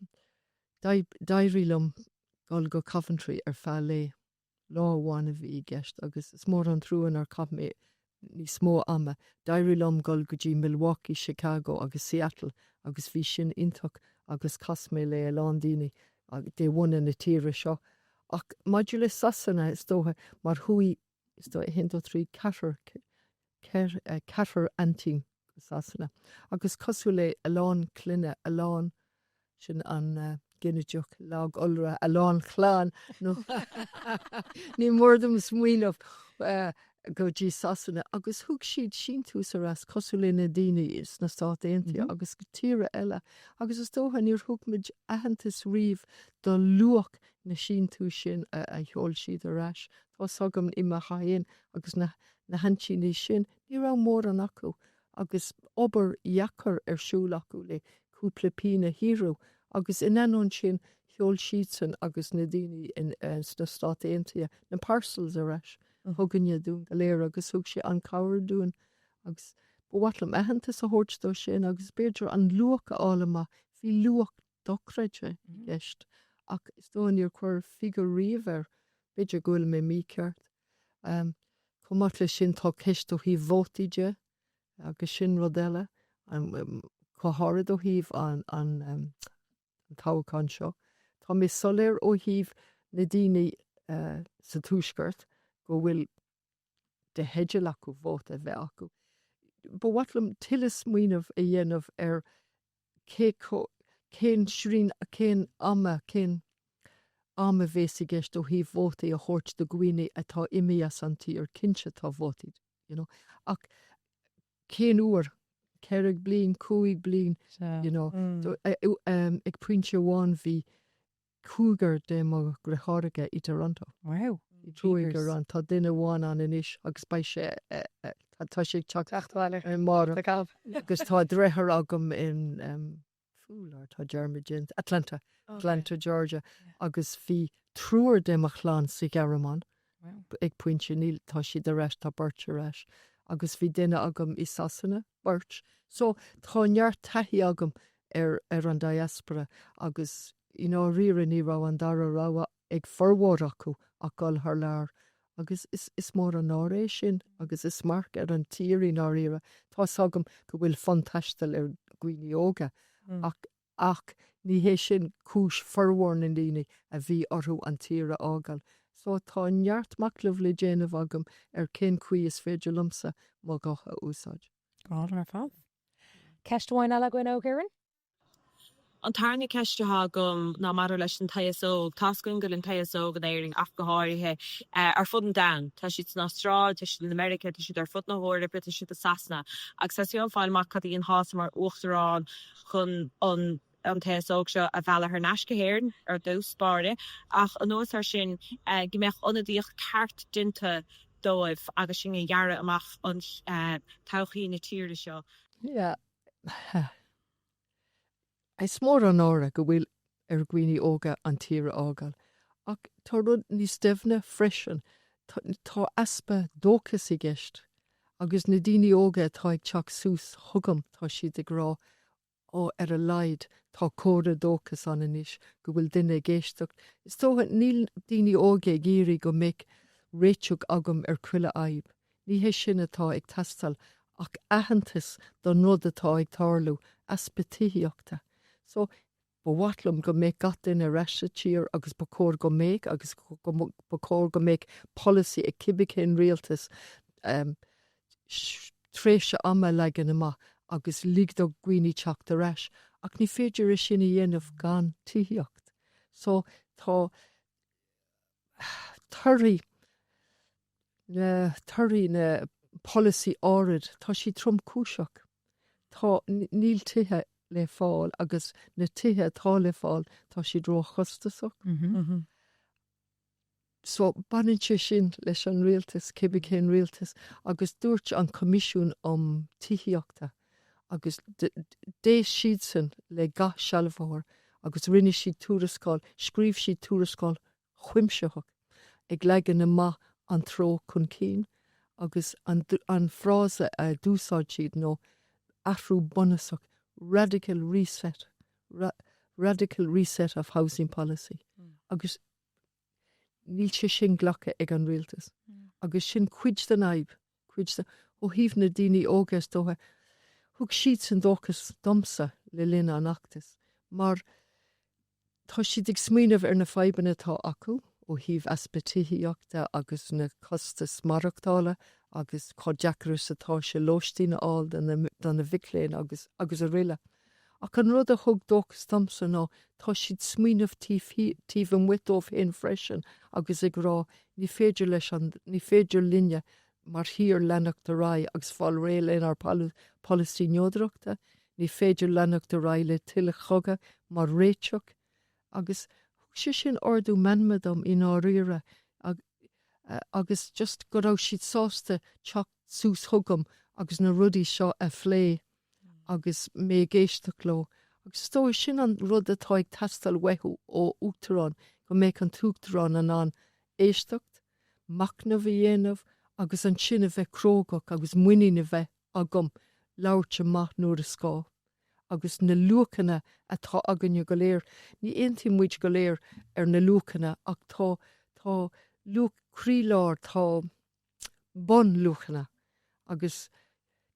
dairilum go Coventry fá láháin a bhí gceist agus is mór an trúin ar cabmé ní smó ama. Dairilum go dtí Milwaukee, Chicago agus Seattle agus bhí sin intach agus casmé le Londíine dé bhhaine na tíre seo. Ach module Sasanna is tótha mar thuí is tótha hin trí catar anting Sasanna. Agus cosú le a lán cluine a lán sin an Ginneteach lag ulra a lán chláán nó ní mórdum smuoinmh go dtí Sasanna agus thug siad sin tús as cosú le na daoine is na Stát Aontaithe agus go tíre eile agus is tócha níor thugmuid aitheantas riomh do luach na sin tú sin a cheol siad arás. Tá sagam imime chaon agus na hansíní sin ní ra mór an acu agus obair iachar siúil acu le cúpla pína híriú agus in anón sin cheol siad san agus na daoine in na Stát Aontaithe na parcels arás. Thuganne dún go léir agus thug sé an cabhar dún agus bhhatlam aitheantas a thuirtó sin agus beidir an luach álama hí luach dochreide gceist ach is dóinníor chuir figur riomhar beidir goil mé mí ceart. Chumát le sin tá ceist ó hí bhótaide agus sin rud eile chotharad ó híomh an toghchán seo. Tá mé soléir ó híomh na daoine sa túisceart go bhfuil de heideal acu bhóta bheith acu. Bhhatlam tuileas smuoinemh a dhéanamh cén srín cén ama bhés i gceist ó híomh bhóta a thuirt do gcuoine atá imias antí ar cinse tá bhótaid. Ach cén uair ceirg bliain, 5 bliain, ag pointe bháin bhí cúgar de mo grechairge i Toronto. Wow. Trúigar an tá duine bháin an inis agus ba sé tá sé teachtáile mar agus tá dreithir agam in Fúlar tá Germagint Atlanta, Georgia agus bhí trúir déachláán sa Garamán ag pointe níl tá si de reis tá birte reis agus bhí duine agam i Sasanna birch. So tá neart taithí agam ar an diaspora agus rian ní rá an dara ráha ag forhór acu a gáil th lear. Agus is mór an áréis sin agus is marc ar an tíirí náíire. Tá sagam go bhfuil fantaistal ar gcuoine óga ach ní hé sin cis forhór na daoine a bhí orthú an tíre ágal. So tá neart maclah le déanamh agam ar cén cuí is féidir lumsa má gacha úsáid. Gáil ar fád. Ceistháin eile goin ógéireann? An tarna ceistetha gom ná mar leis an taisóg, tascain go an taisóg an éiring afgaháirithe ar fud an dain. Tá siad in Austrráil, tá siad in America, tá siad ar fud na hóir, tá siad a Sasanna. Agus sa siad fáilach cadí an hása mar uachtarán chun an taisóg seo a bhealach ar nascahéirn ar díospóireachta ach an nóas ar sin gimbeach onadíoch ceart dinta dóibh agus sin dhearra amach an toghchaí na tíre seo. Yeah. Is mór an ára go bhfuil ar gcuoine óga an tíre ágal. Ach tá rud níos deimhne freisin tá easpa dóchas i gceist agus na daoine óga atá ag teach sús thugam tá siad ag rá ar a leid tá córa dóchas an inis go bhfuil duine géisteach. Is tócha níl daoine óga ag iarraí go mbeidh réiteach agam ar cuile aib. Ní hé sin atá ag teastal ach aitheantas don rud atá ag tarlú easpatíochta. So bhhatlam go méid gatain a reise tír agus bacór go méid agus bacór go méid policy ag cibicén rialtas tréise ama legan amach agus lígdó gcuoine teach a reis ach ní féidir is sin dhéanamh gan tííocht. So tá tuirí na policy árid tá si trom cúiseach. Tá níl tithe le fáil agus na tithe tá le fáil tá si dro chustasach. So baninte sin leis an rialtas cibicén rialtas agus dúirt an comisiún tííochta agus dééis siad san le gath sealbhór agus rinne siad túrascáil, scríomh siad túrascáil chuimseach ag legan na maith an tró chun cín agus an frása a dúsáid siad nó athrú bunasach radical reset of housing policy. Agus níl sé sin ghlacha ag an rialtas. Agus sin cuid den aib, ó híomh na daoine ógas dótha thug siad san dóchas domsa le linn an achtas. Mar tá siad ag smaoinemh ar na feibanna tá acu ó híomh easpatíochta agus na costas marachtála agus có deacrús atá sé lóistíine áil don na bhicléin agus a riile. Ach an rud a thug dóchas tamsa ná tá siad smaoinmh tíh an witómh féin freisin agus ag rá ní féidir leis ní féidir linne mar hir lenacht de rai agus fáil réile in ar Palestinióireachta, ní féidir lenacht de rai le tuile choga mar réiteach agus si sin ordú menmadam in áíire agus just go raibh siad sásta teach sús thugam agus na rudaí seo a phlé agus mé géisteach leo. Agus tóir sin an rud atá ag teastal weithú ó uachtarán go méid an túachtarán an éisteacht, macna bhí dhéanamh agus an sinna bheith crógach agus muoine bheith agam labhairt maith nuair a scá. Agus na luachana atá aganne go léir, ní aontaí muid go léir ar na luachana ach tá luach críláir tá bon luachana agus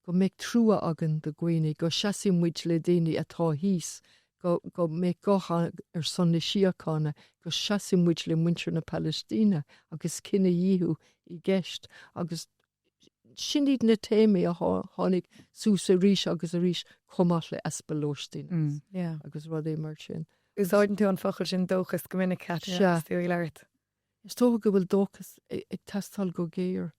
go méid trúa agan do gcuoine go seasaí muid le daoine atá híos go méid gácha ar son na siacána go seasaí muid le muintir na Palestíne agus cinenne díú i gceist agus sin iad na téimi a tháinig sús a ríis agus a ríis chumát le easpa lóistíine agus rud é mar sin. Úsáidan tú an focail sin dóchas go minic Catherine Lighthearted. Is tóga go bhfuil dóchas ag teastal go géir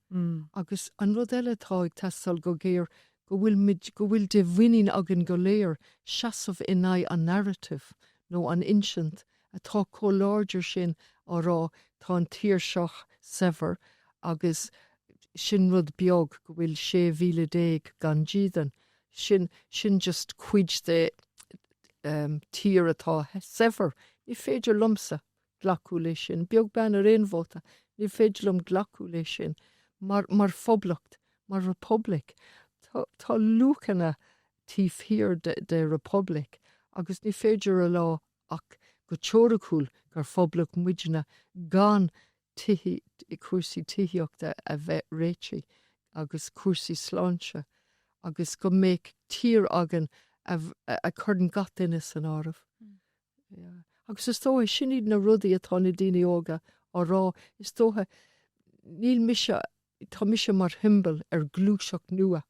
agus an rud eile tá ag teastal go géir go bhfuil de bhhuiín agan go léir seasamh iná an narrative nó an insint atá choláidir sin árá tá an tír seach sever agus sin rud beag go bhfuil 6,010 gan jídan sin just cuid de tír atá sever ní féidir lumsa glacu lei sin beag ben ar réonmhóta ní féidir lum glacu lei sin mar phoblacht mar republic tá luachana tíomhhir de republic agus ní féidir a lá ach go teoracúil gur phoblach muidena gan tithe i cuasaí titheoachta a bheith réití agus cuasaí sláinte agus go méid tír agan a chuirn gataine san áramh. Agus is tótha sin iad na rudaí atá na daoine óga á rá is tótha níl mise tá mise mar himbal ar glúiseach nua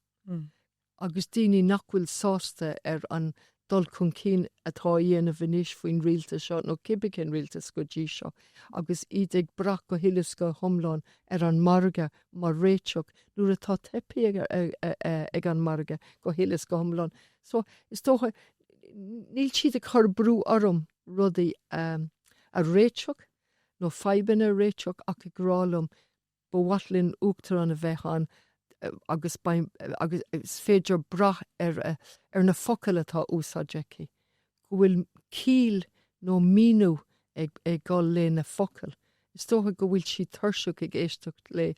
agus daoine nachhfuil sásta ar an dul chun cín atá dhéanamh inis faoin rialta seo nó cibicin rialtas go dtí seo agus iad ag brach go hilas go thomláin ar an marga mar réiteach nuair atá tepaí ag an marga go hilas go thomláin. So is tótha níl siad a chur brú orm rudaí a réiteach nó feiban a réiteach ach ag grálum bhhatlinn uachtarán a bheitán agus is féidir brath ar na focail atá úsáideici. Go bhfuil cíl nó míú ag gáil le na focail. Is tótha go bhfuil si thuirseach ag éisteacht le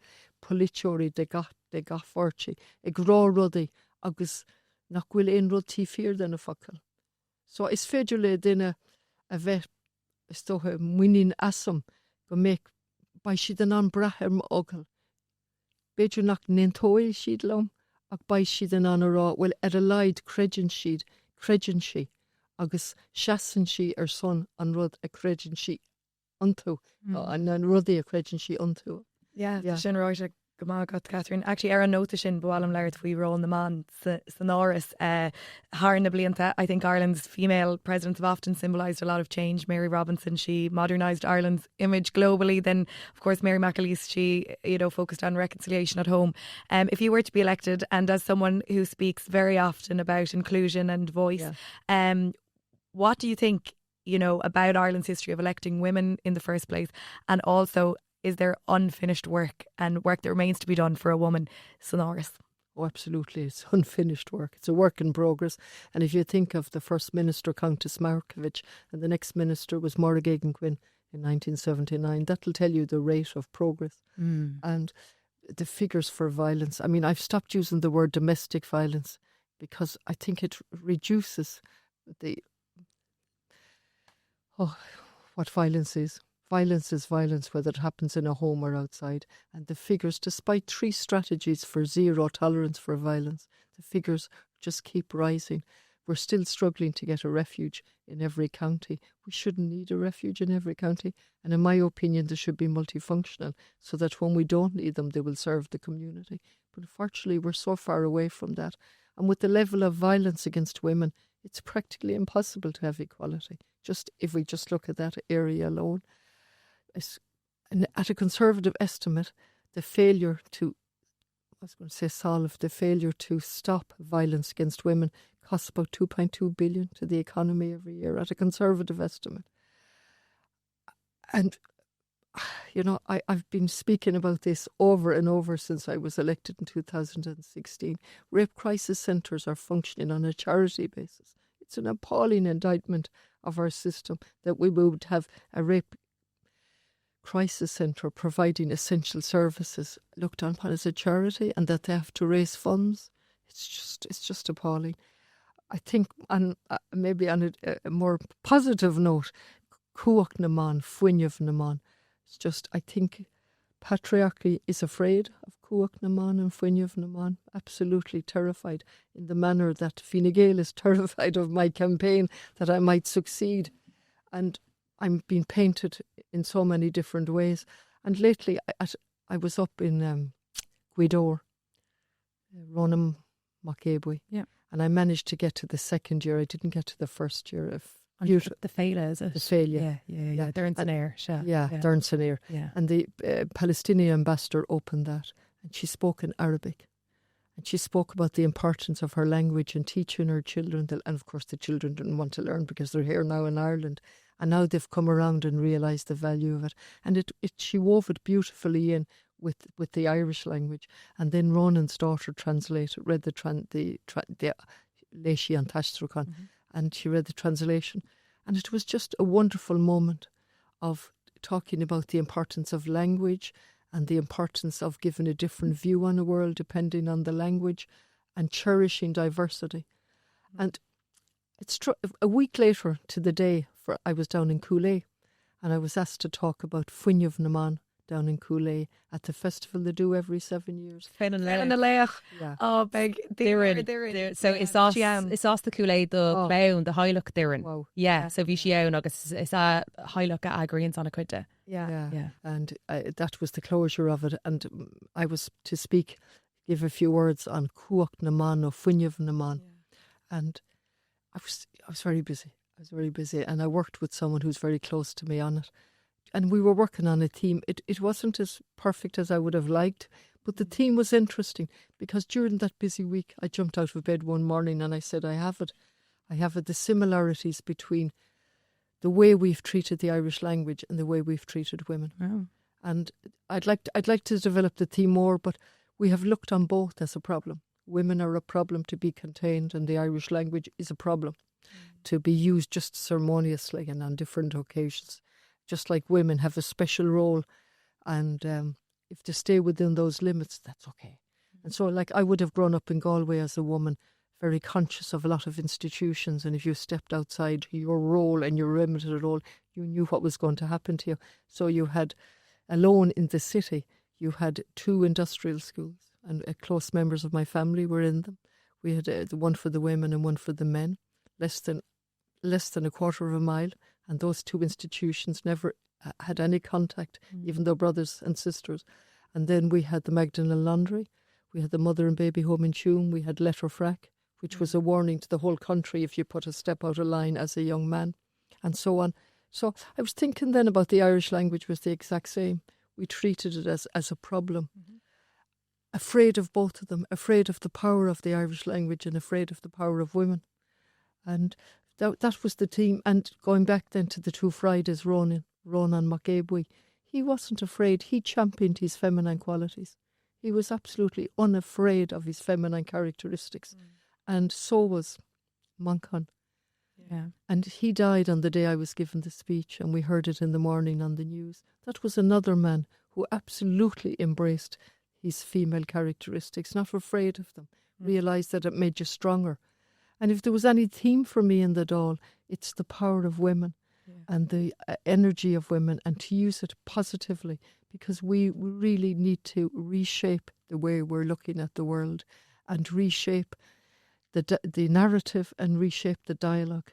politeoirí de gathfortí ag rá rudaí agus nach bhfuil éon rud tíofaíoir den na focail. So is féidir le duine a bheith is tótha muoín asam go méid ba siad an brath ar ógail. Beidir nach nintóil siad lom ach ba siad an rá bhfuil ar a leid creidin si agus seaan si ar son an rud a creidin si antú an rudaí a creidin si antú. Sin ráite go mágad Catherine. Actually ar an nóta sin bhálam leirt faoi rón na man san áras thar na blianta. I think Ireland's female presidents have often symbolised a lot of change. Mary Robinson, she modernised Ireland's image globally. Then of course Mary McAleese, she focused on reconciliation at home. If you were to be elected, and as someone who speaks very often about inclusion and voice, what do you think about Ireland's history of electing women in the first place, and also is there unfinished work and work that remains to be done for a woman, Sonoris? Oh, absolutely. It's unfinished work. It's a work in progress. And if you think of the first minister, Countess Markievicz, and the next minister was Maura Geoghegan in 1979, that'll tell you the rate of progress. And the figures for violence. I mean, I've stopped using the word domestic violence because I think it reduces what violence is. Violence is violence, whether it happens in a home or outside. And the figures, despite 3 strategies for zero tolerance for violence, the figures just keep rising. We're still struggling to get a refuge in every county. We shouldn't need a refuge in every county. And in my opinion, they should be multifunctional so that when we don't need them, they will serve the community. But unfortunately, we're so far away from that. And with the level of violence against women, it's practically impossible to have equality. Just if we just look at that area alone. And at a conservative estimate, the failure to, the failure to stop violence against women costs about 2.2 billion to the economy every year, at a conservative estimate. And, you know, I've been speaking about this over and over since I was elected in 2016. Rape crisis centres are functioning on a charity basis. It's an appalling indictment of our system that we would have a rape crisis centre providing essential services looked upon as a charity, and that they have to raise funds. It's just appalling. I think, maybe on a more positive note, Cuach na man, Fuinneamh na man. It's just, I think patriarchy is afraid of Cuach na man and Fuinneamh na man, absolutely terrified, in the manner that Fine Gael is terrified of my campaign, that I might succeed. And I'm being painted in so many different ways. And lately, I was up in Gweedore, Ronan Macabwy, and I managed to get to the second year. I didn't get to the first year of the Féile, is it? The Féile, yeah. They're in Sanéir, they're in Sanéir. Yeah. And the Palestinian ambassador opened that, and she spoke in Arabic. And she spoke about the importance of her language and teaching her children. And of course, the children didn't want to learn because they're here now in Ireland. And now they've come around and realised the value of it. And she wove it beautifully in with the Irish language. And then Ronan's daughter read the Leishi an Taistrochán, and she read the translation. And it was just a wonderful moment of talking about the importance of language and the importance of giving a different view on the world depending on the language, and cherishing diversity. And it's a week later to the day, I was down in Cooley, and I was asked to talk about Fuinneamh na man down in Cooley at the festival they do every 7 years. Féin an Leach. Yeah. Oh, beg. They're so it's us the Kool-Aid, the clown, the Highlook Doireann. Wow. Yeah, so bhí si ann agus is a Highlook a agrions on a cuide. Yeah. And that was the closure of it. And I was to give a few words on Cuach na man or Fuinneamh na man. And I was very busy. And I worked with someone who's very close to me on it. And we were working on a theme. It wasn't as perfect as I would have liked, but the theme was interesting, because during that busy week, I jumped out of bed one morning and I said, I have it, the similarities between the way we've treated the Irish language and the way we've treated women. Wow. And I'd like to develop the theme more, but we have looked on both as a problem. Women are a problem to be contained, and the Irish language is a problem to be used just ceremoniously and on different occasions. Just like women have a special role, and if they stay within those limits, that's okay. And so, like, I would have grown up in Galway as a woman, very conscious of a lot of institutions, and if you stepped outside your role and your limited role, you knew what was going to happen to you. So you had, alone in the city, you had 2 industrial schools, and close members of my family were in them. We had the one for the women and one for the men, less than a quarter of a mile. And those 2 institutions never had any contact, even though brothers and sisters. And then we had the Magdalen Laundry, we had the Mother and Baby Home in Tuam, we had Letterfrack, which was a warning to the whole country if you put a step out of line as a young man, and so on. So I was thinking then about the Irish language was the exact same. We treated it as a problem, afraid of both of them, afraid of the power of the Irish language and afraid of the power of women. And that was the theme. And going back then to the 2 Fridays, Ronan Macabwy, he wasn't afraid. He championed his feminine qualities. He was absolutely unafraid of his feminine characteristics. And so was Moncan. Yeah. And he died on the day I was given the speech, and we heard it in the morning on the news. That was another man who absolutely embraced his female characteristics, not afraid of them, realised that it made you stronger. And if there was any theme for me in the Dáil, it's the power of women and the energy of women, and to use it positively, because we really need to reshape the way we're looking at the world, and reshape the narrative and reshape the dialogue.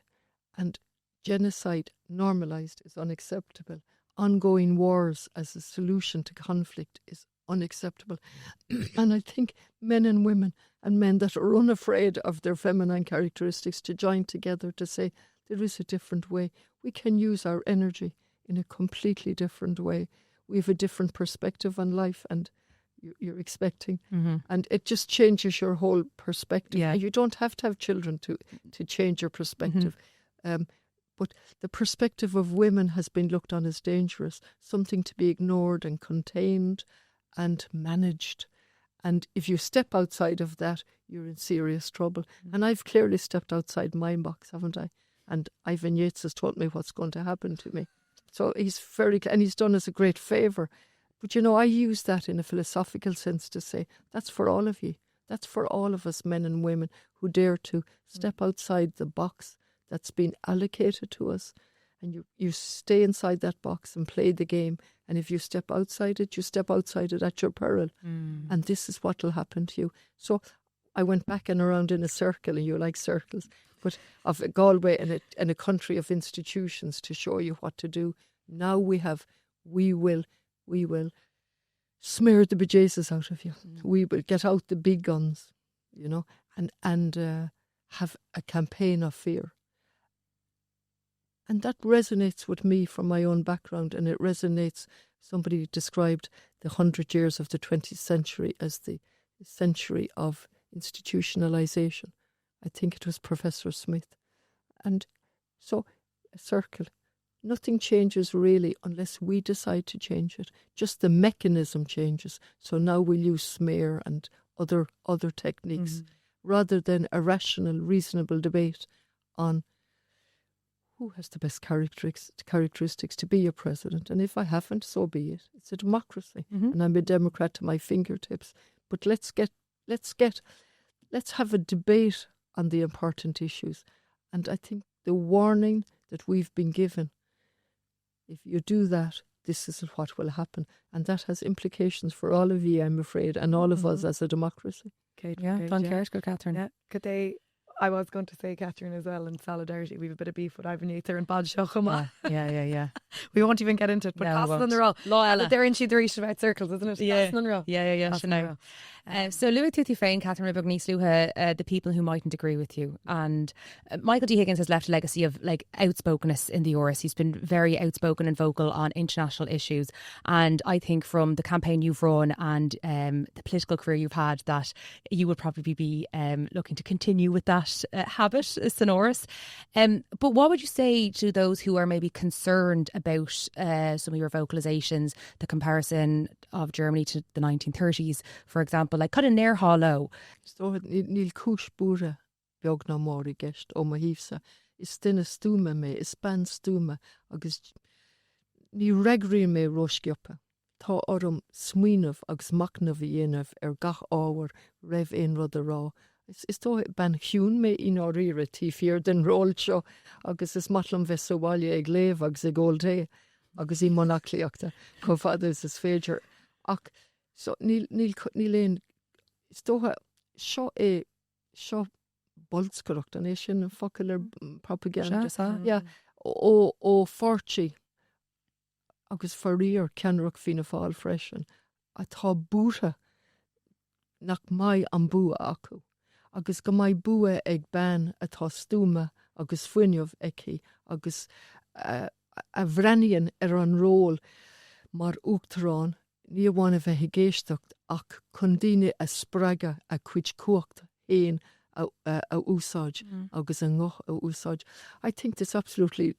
And genocide normalised is unacceptable. Ongoing wars as a solution to conflict is unacceptable. And I think men and women and men that are unafraid of their feminine characteristics to join together to say there is a different way. We can use our energy in a completely different way. We have a different perspective on life, and you're expecting. And it just changes your whole perspective. Yeah. And you don't have to have children to change your perspective. But the perspective of women has been looked on as dangerous, something to be ignored and contained and managed. And if you step outside of that, you're in serious trouble. And I've clearly stepped outside my box, haven't I? And Ivan Yates has told me what's going to happen to me. So he's and he's done us a great favour. But, you know, I use that in a philosophical sense to say that's for all of you. That's for all of us, men and women, who dare to step outside the box that's been allocated to us. And you stay inside that box and play the game. And if you step outside it, you step outside it at your peril. And this is what will happen to you. So I went back and around in a circle, and you like circles, but of Galway and a country of institutions to show you what to do. Now we will smear the bejesus out of you. We will get out the big guns, you know, and have a campaign of fear. And that resonates with me from my own background, and it resonates. Somebody described the 100 years of the 20th century as the century of institutionalisation. I think it was Professor Smith. And so, a circle. Nothing changes really unless we decide to change it. Just the mechanism changes. So now we'll use smear and other techniques rather than a rational, reasonable debate on who has the best characteristics to be a president. And if I haven't, so be it. It's a democracy. And I'm a Democrat to my fingertips. But let's have a debate on the important issues. And I think the warning that we've been given, if you do that, this is what will happen. And that has implications for all of you, I'm afraid, and all of us as a democracy. Go Catherine. Yeah. Could they? I was going to say, Catherine, as well, in solidarity. We have a bit of beef with Ivan Yates and Bad Shochama. Yeah. We won't even get into it, but Castle on the Row. They're in the reach about circles, isn't it? Yeah. Castle on the Row. Yeah. So Louis Tuthi Fain, Catherine Ribog Níos the people who mightn't agree with you. And Michael D. Higgins has left a legacy of like outspokenness in the Áras. He's been very outspoken and vocal on international issues. And I think from the campaign you've run and the political career you've had, that you would probably be looking to continue with that habit, sonorous. But what would you say to those who are maybe concerned about some of your vocalisations, the comparison of Germany to the 1930s, for example, like cut in near hollow? So níl cúis búra beag ná mórí gist ó ma hífsa. Is duine stúma me, is ban stúma, agus ní regrí me roisgiopa. Tá orm smuinmh agus macnamh dhéanamh gach ábhar raibh éon rud a rá. Is tó ban hiún me in áíre tí fear den ról seo, agus is matlam bheith sábhaile ag léamh agus ag ggóilté, agus í monacliaachta, có fadas is féidir. Ach, so níl éon, is tótha seo bolscoireacht an é sin an focail propaganda. Yeah, ó fortí agus faríor ceanrach fina fáil freisin. A tá bútha nach mai an bua acu. Agus go mai bua ag ban atá stúma agus fuinneamh eici, agus a bhreaníonn an ról mar uachtarán, ní bháin a bheith géisteacht ach chun daoine a spreaga a cuid cuacht éon a úsáid agus an ngoch a úsáid. I think there's absolutely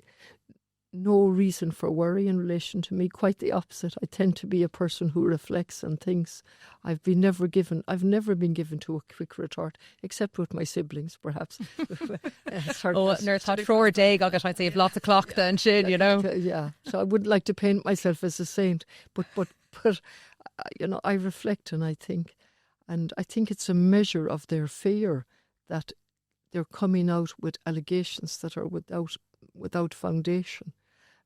no reason for worry in relation to me. Quite the opposite. I tend to be a person who reflects and thinks. I've never been given to a quick retort, except with my siblings, perhaps. Nurse had 4 days, I'd say, you've lots of clock then, Shin, you know. Yeah, so I wouldn't like to paint myself as a saint, but you know, I reflect and I think it's a measure of their fear that they're coming out with allegations that are without foundation.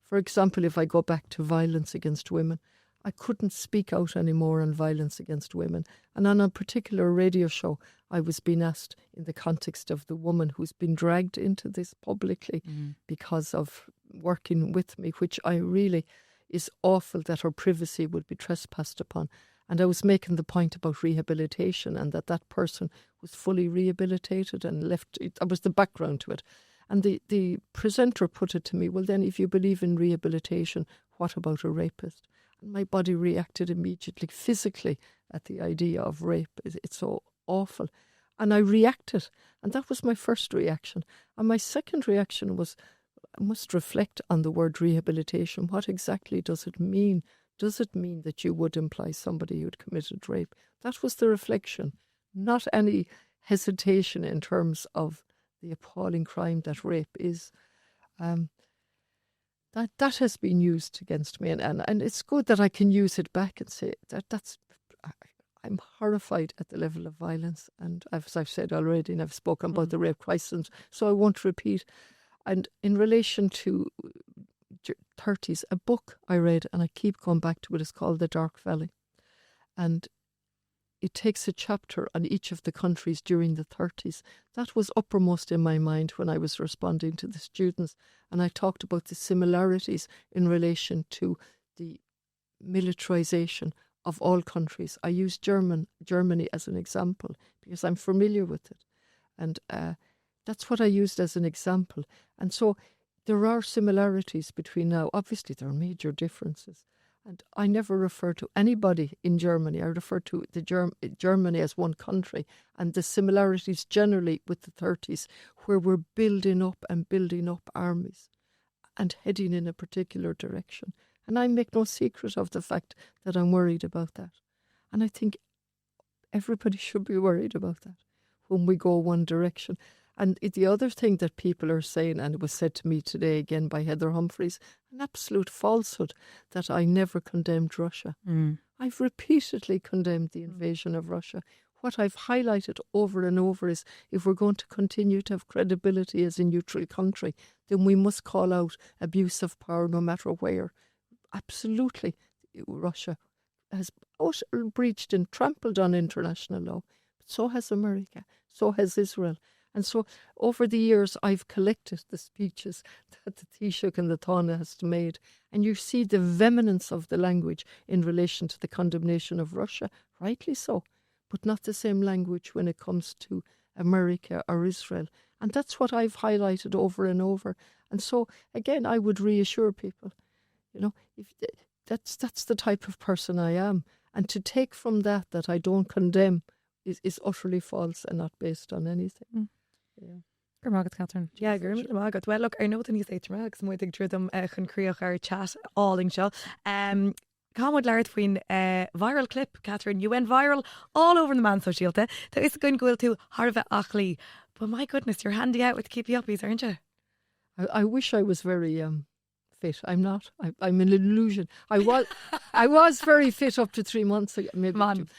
For example, if I go back to violence against women, I couldn't speak out anymore on violence against women. And on a particular radio show, I was being asked in the context of the woman who's been dragged into this publicly because of working with me, which I really is awful that her privacy would be trespassed upon. And I was making the point about rehabilitation and that person was fully rehabilitated and left. That was the background to it. And the presenter put it to me, well, then if you believe in rehabilitation, what about a rapist? And my body reacted immediately, physically, at the idea of rape. It's so awful. And I reacted. And that was my first reaction. And my second reaction was, I must reflect on the word rehabilitation. What exactly does it mean? Does it mean that you would imply somebody who'd committed rape? That was the reflection, not any hesitation in terms of the appalling crime that rape is. That has been used against me, and it's good that I can use it back and say that's. I'm horrified at the level of violence, and as I've said already, and I've spoken about the rape crisis, so I won't repeat. And in relation to 30s, a book I read, and I keep going back to it, is called The Dark Valley. And it takes a chapter on each of the countries during the 30s. That was uppermost in my mind when I was responding to the students. And I talked about the similarities in relation to the militarisation of all countries. I used Germany as an example because I'm familiar with it. And that's what I used as an example. And so there are similarities between now. Obviously, there are major differences. And I never refer to anybody in Germany. I refer to Germany as one country, and the similarities generally with the 30s, where we're building up armies and heading in a particular direction. And I make no secret of the fact that I'm worried about that. And I think everybody should be worried about that when we go one direction. And the other thing that people are saying, and it was said to me today again by Heather Humphreys, an absolute falsehood, that I never condemned Russia. I've repeatedly condemned the invasion of Russia. What I've highlighted over and over is, if we're going to continue to have credibility as a neutral country, then we must call out abuse of power no matter where. Absolutely, Russia has breached and trampled on international law. But so has America, so has Israel. And so over the years, I've collected the speeches that the Taoiseach and the Tána has made. And you see the vehemence of the language in relation to the condemnation of Russia, rightly so, but not the same language when it comes to America or Israel. And that's what I've highlighted over and over. And so, again, I would reassure people, if that's the type of person I am. And to take from that I don't condemn is utterly false and not based on anything. Yeah. Gurmagat, Catherine. Yeah, Gurmagat. Well, look, I know that you say tomorrow because I think through them can create our chat all in show. Come with Laird viral clip, Catherine. You went viral all over the man socialta. There is going to go to Harva Achli. But my goodness, you're handy out with keep you uppies, aren't you? I wish I was very fit. I'm not. I'm an illusion. I was very fit up to 3 months ago. Maybe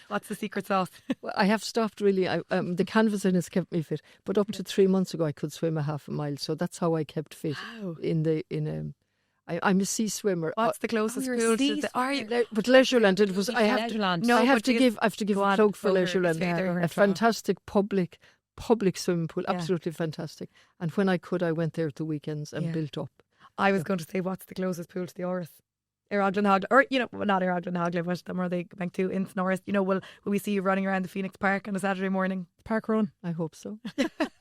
what's the secret sauce? Well, I have stopped really. The canvassing has kept me fit, but up to 3 months ago I could swim a half a mile, so that's how I kept fit. Wow. I'm a sea swimmer. What's the closest pool to the but Leisureland, it was. I have to give a plug for Leisureland. A fantastic public swimming pool, absolutely fantastic. And when I could, I went there at the weekends and built up. I was going to say, what's the closest pool to the Áras? Araglan or not Araglan Hagla, but the more they bank to in Snorris. Will we see you running around the Phoenix Park on a Saturday morning? Park run? I hope so.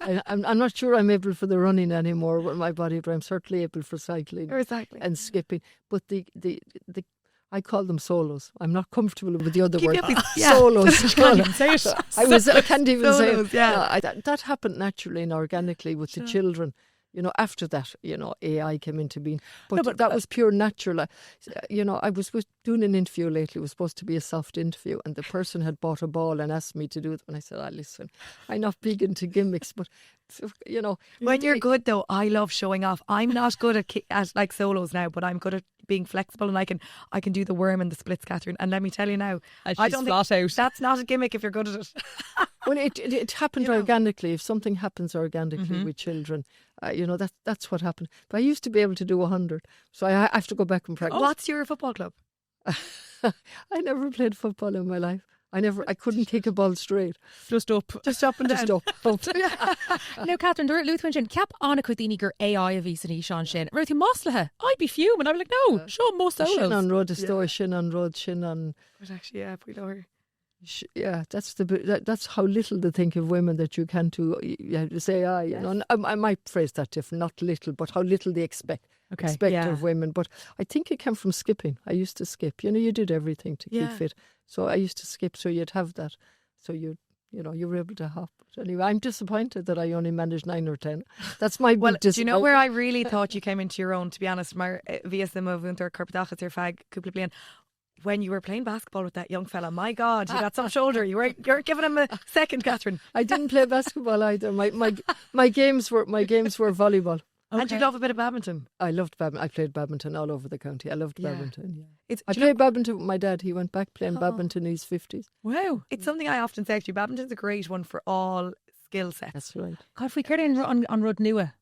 I'm not sure I'm able for the running anymore with my body, but I'm certainly able for cycling and skipping. But the I call them solos. I'm not comfortable with the other word. Solos. Can't even say it. I can't even solos, say it. Yeah. That happened naturally and organically with the children. After that, AI came into being. But that was pure natural. I was doing an interview lately. It was supposed to be a soft interview, and the person had bought a ball and asked me to do it. And I said, listen, I'm not big into gimmicks, but, When you're good, though, I love showing off. I'm not good at like solos now, but I'm good at being flexible, and I can do the worm and the splits, Catherine. And let me tell you now, I don't think that's not a gimmick if you're good at it. Well, it happened organically. If something happens organically with children, that's what happened. But I used to be able to do 100, so I have to go back and practice. What's your football club? I never played football in my life. I couldn't kick a ball straight. Just up. Just up and down. Just up. Bump. Now, Catherine, there Luthwin sin ceap anna chudaoine gur AI a bhí san í seán sin. Ruirtí moslathe. I'd be fuming. I'd be like, no, show most Sin solos. an rud is dó, sin an rud, sin an... But actually, yeah, we lower. Yeah, that's how little they think of women that you can do. It's AI, you know. And I might phrase that different, not little, but how little they expect of women. But I think it came from skipping. I used to skip. You know, you did everything to keep fit. So I used to skip, so you'd have that. So you were able to hop. But anyway, I'm disappointed that I only managed 9 or 10. That's my Well, do you know where I really thought you came into your own, to be honest? My VS the move unter carpetachas your fag couple blian. When you were playing basketball with that young fella, my God, you got some shoulder. You're giving him a second, Catherine. I didn't play basketball either. My games were volleyball. Okay. And you love a bit of badminton. I loved badminton. I played badminton all over the county. I loved badminton. Yeah. I played badminton with my dad. He went back playing badminton in his 50s. Wow. It's something I often say actually. Badminton's a great one for all skill sets. That's right. God, if we could on Rud Nua.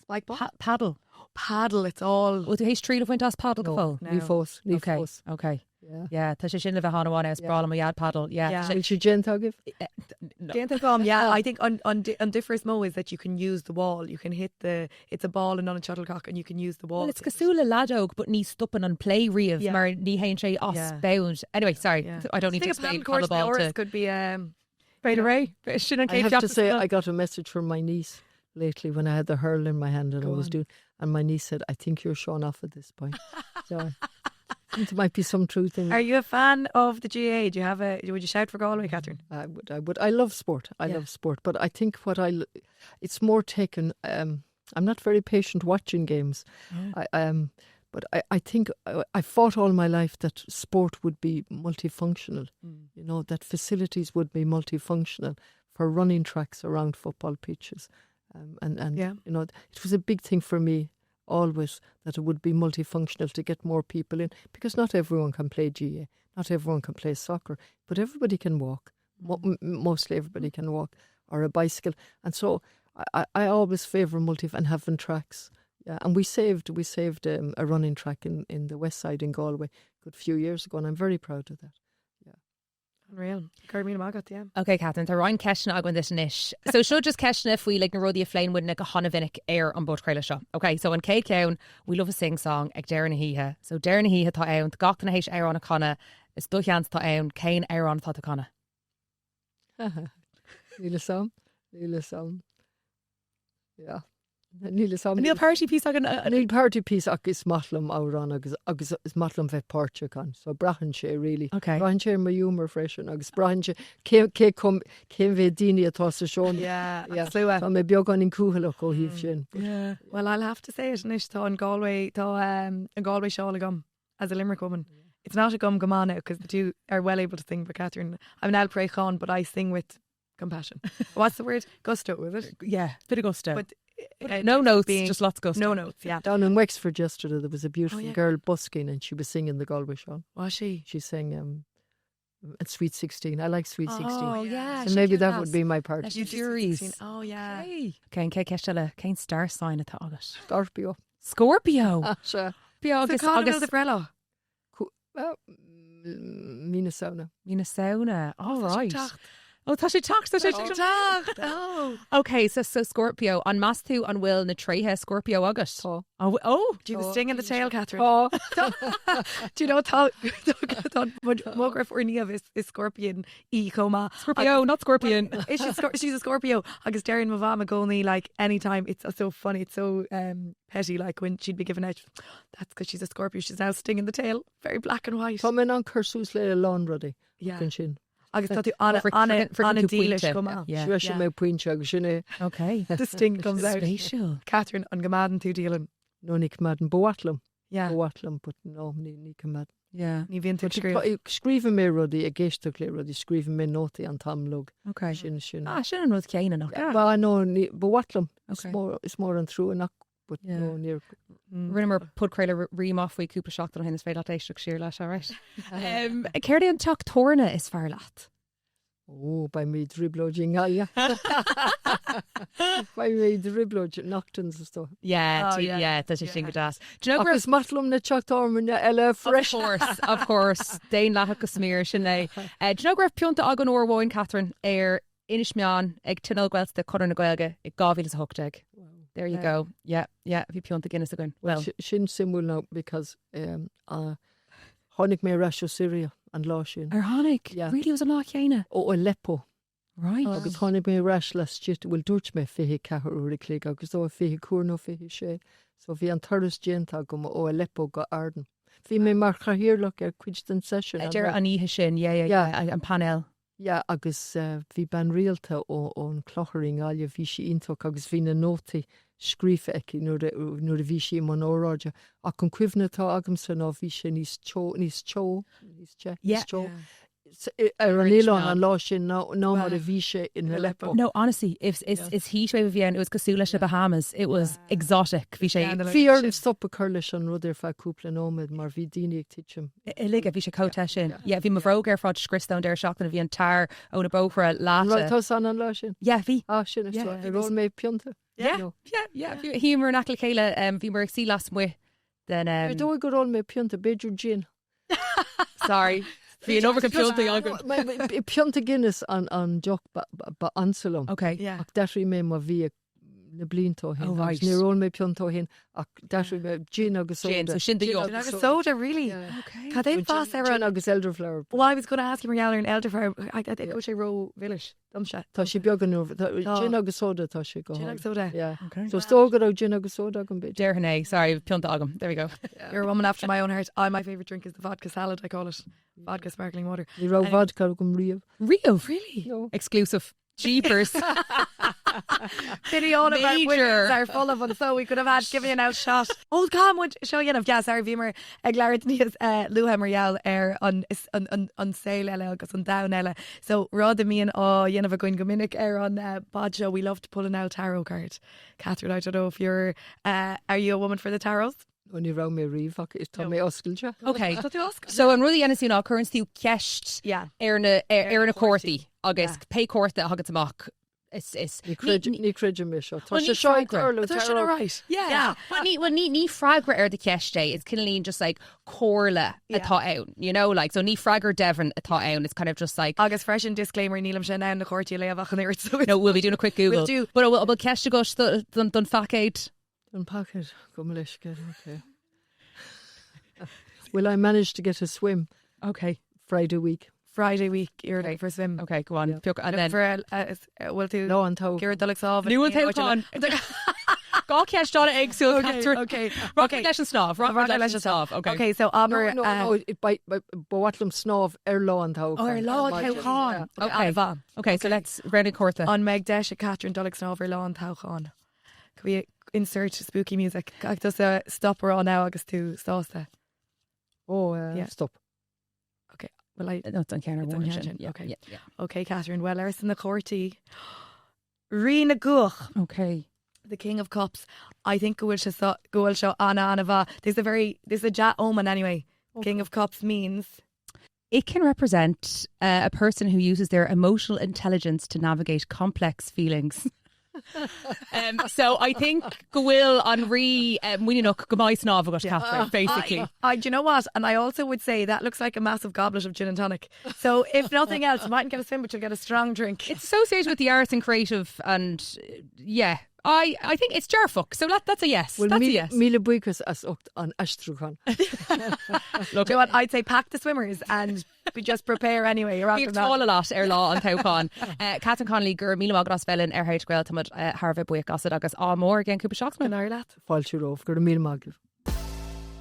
Spike ball? Paddle. Paddle, it's all... Well, do you tríad of winter's paddle go full? Ní fós. Okay. Yeah. Yeah, tá sé sin le bheith hána bháin as brála my yard paddle. Yeah. Will she Jen Tuggive? I think on different mo is that you can use the wall. You can hit it's a ball and not a shuttlecock, and you can use the wall. Well, it's cosúla ladóg, but ní stopping on play riamh mar ní hain sé os bound. Anyway, sorry, I don't need to explain paddleball to... could be... By the way, I have to say, I got a message from my niece lately when I had the hurl in my hand and I was doing, and my niece said, I think you're showing off at this point. So I think there might be some truth in it. Are you a fan of the GAA? Would you shout for Galway, Catherine? I would. I love sport. I love sport, but I think it's more taken. I'm not very patient watching games. But I think I fought all my life that sport would be multifunctional. You know, that facilities would be multifunctional for running tracks around football pitches. And you know, it was a big thing for me always that it would be multifunctional to get more people in, because not everyone can play GA, not everyone can play soccer, but everybody can walk. Mostly everybody can walk, or a bicycle. And so I always favour and having tracks. Yeah, and we saved a running track in the west side in Galway a good few years ago, and I'm very proud of that. Unreal. Carmina Magat, yeah. Okay, Catherine, tá Ryan Keshna agwan this nish. So should just Keshna if we like na rudi a flame with a honna vinnick air on board Creila Shaw. Okay, so in Cake Cown, we love a sing song ag Doireann hiha. So Doireann hiha tá aun, gach na heish air on a conna, is Doireann tá aun, Cain air on tá conna. Níl sam. Yeah. Níl party piece agin níl party piece agus matlam árán agus is matlam bheith páirte can. So brahan sé really. Okay. Brahan sé ma humor freisin agus brahan sé cé bheith daoine atá sa seán. Yeah. Tá mé beag an in cúhalach ó híomh sin. Yeah. Well, I'll have to say it, nish tá an Galway shawl a gum as a Limerick woman. It's not a gum gamana because the two are well able to sing, but Catherine, I'm an Alpray but I sing with compassion. What's the word? Gusto, is it? Yeah, bit of gusto. But no notes, just lots of gusto. No notes, yeah. Down in Wexford yesterday there was a beautiful girl busking and she was singing the Galway Shawl. Was she? She sang Sweet 16. I like Sweet 16. Oh yeah. So maybe that would be my part. You Furies. Oh yeah. Cain Keshla, Cain star sign atá agat. Scorpio. Sure. Agus umbrella. Mina sauna. All right. Oh, tá sé tacht. Oh. Okay, so Scorpio on Masthu on Will na Trehe Scorpio August. Oh. Do you have a sting in the tail, Catherine? Oh. Do you know Mograph Urnia is Scorpion coma. Scorpio, not Scorpion. She's a Scorpio. Agus Darren Mavama Goni, like anytime it's so funny, it's so petty, like when she'd be given out, that's because she's a Scorpio. She's now sting in the tail, very black and white. Coming on Cursus le lawn ruddy. Yeah. Agus tá tú anna dílis go má. She mé puinte agus sinné. Okay. The sting comes out. Spatial. Catherine an gamadan tú dílan. No ní cumad boatlam. Yeah. Boatlam, but no ní cumad. Yeah. Ní bhíonn tú scríomh mé rudí a géisteach le rudí scríomh mé nótaí an tamlug. Okay. Sin. Sin an rud céine nach. Well, no, boatlam. Okay. It's more an true enough. But no near. Rinnemer put Creila ream off we cúpla seach an hennes féile éisteach siar leis, all right. Céir an teach torna is fear leat. Oh, by me dribbling, yeah. By me dribbling, nachtans and stuff. Yeah, that's a single das. Do you know Agus matlum na chattorm ella fresh. Of course. Déin lethach go smír sinné. Do you know greibh pianta agan ormháin, Catherine, inismeán ag tinál gweilta de conar na Gaeilge ag 2008. There you go. Yeah, bhí pianta Guinness again. Well, sin simú now because Honnig mé rasio Syria an lá sin. Honnig? Yeah. Really was a lá chéine? Ó Aleppo. Right. Agus honnig mé ras le stiúideo bhfuil dúirt mé fihi cethir uair clíg agus ó fihi cuairnó fihi sé. So bhí an thuras géanta go ó Aleppo go Arden. Bhí mé mar chahirirlach cuid den session. Deir an ihe sin, yeah, an panel. Yeah, agus bhí ban rialta ón clocharing aile bhí si intoch agus bhí na nótaí scrífa eici nuair a bhí si man óráide ach chun cuimhnatá agam san á bhí sé níos teo ar an éile an lá sin ná mar a bhí sé in Aleppo. No, honestly, it's heat wave again. It was cosú leis na Bahamas. It was exotic. Bhí sé Bhí ar an stop a chur leis an rudidir fe cúpla nómad mar bhí daine ag tiitsim. Ilige bhí sé cóta sin. Yeah, bhí mhróg ar fád scristón deir seachtain a bhí an tar ó na bóchra láta. Tá san an lá sin? Yeah, bhí. Sin is ról mé pianta. Yeah. Humor nach le chéile bhí mar sí las mu den dó go ról mé pianta beidir gin. Sorry. Bhí an over pianta agan. Pianta Guinness an joch ba ansalom. Okay. Ach deisrí mé má bhí na blintó hin. Oh, right. Ní ról mé piantó hin ach deisrí mé gin agus soda. So sin the Gin agus soda, really? Okay. Cad é fast ar Gin agus elderflower. Well, I was going to ask you, Marielle, an elderflower. I go sé ro village. Dumsha. Tá sé beagán over. Gin agus soda tá sé go. Gin agus soda. Yeah. Okay. So stógad ó gin agus soda agam bit. Deir hanné. Sorry, pianta agam. There we go. You're a woman after my own heart. My favourite drink is the vodka salad, I call it. Vodka sparkling water. Ní rá vodka agam riamh. Rio, really? No. Exclusive. Jeepers. Pity all about Major. women are full of them, so we could have had given you an outshot. Old Calm would show you of gas our Vimer Glarit Nias Luha Marielle on sale ella agus on down ella. So Rod me and you never going Gominic on Bodjo. We love to pull an out tarot card. Catherine, I don't know if you're are you a woman for the tarots? Ní rá mé riomh is tá mé oscailte. Okay. So an rudí anasú ná currency ceist ar na cuairtaí agus pé cuairta agat amach. Ní creidir mé seo. Tá sé seo right. Yeah. Ní fragra ar the ceiste. It's kinda just like cóirla atá ann, you know, like so ní fragra Devon atá ann. It's kind of just like August fresh and disclaimer nílam sin na cuairtaí leabhach an irt. No, we'll be doing a quick Google. We'll do. But we'll ceiste go dun facade. An packet, go okay. Will I manage to get a swim? Okay. Friday week, you're like for a swim. Okay, go on. Yeah. And then for we'll do. No, on toe. Gera Dulexov. New one take on. Gá ceist dána agsúil Okay. Rocket leis an snáb. Rocket leis an snáb. Okay, so Aber No, bóatlam snáb lá an tá. Oh, ar lá an toghchán. Okay, so let's round cuarta. On Meg Desh Catherine Dulexov ar lá an toghchán. Can we insert spooky music? Does stop her on now agus tú sásta? Stop. Okay. Well, No, it's on camera. Okay. Yeah. Okay, Catherine. Well, Ers in the courty. Rina Guch. Okay. The King of Cups. I think go show Anna va. There's a ja omen anyway. Okay. King of Cups means it can represent a person who uses their emotional intelligence to navigate complex feelings. So I think go will on wininoch gomai snáv agat Catherine, basically. Do you know what? And I also would say that looks like a massive goblet of gin and tonic. So if nothing else, you mightn't get a swim, but you'll get a strong drink. It's associated with the arts and creative, and I think it's jarfuck. So that's a yes. Well, that's a yes. Míle buchas as ucht an astruchan. Look, you know what? I'd say pack the swimmers and just prepare anyway. You're after that. All a lot lá an toghchán. Catherine Connolly gur míle agras felin Heich Gael tamad Harvey buich asad agus ámór again cúpa shots man Ireland. Fáiltúróh gur míle magil.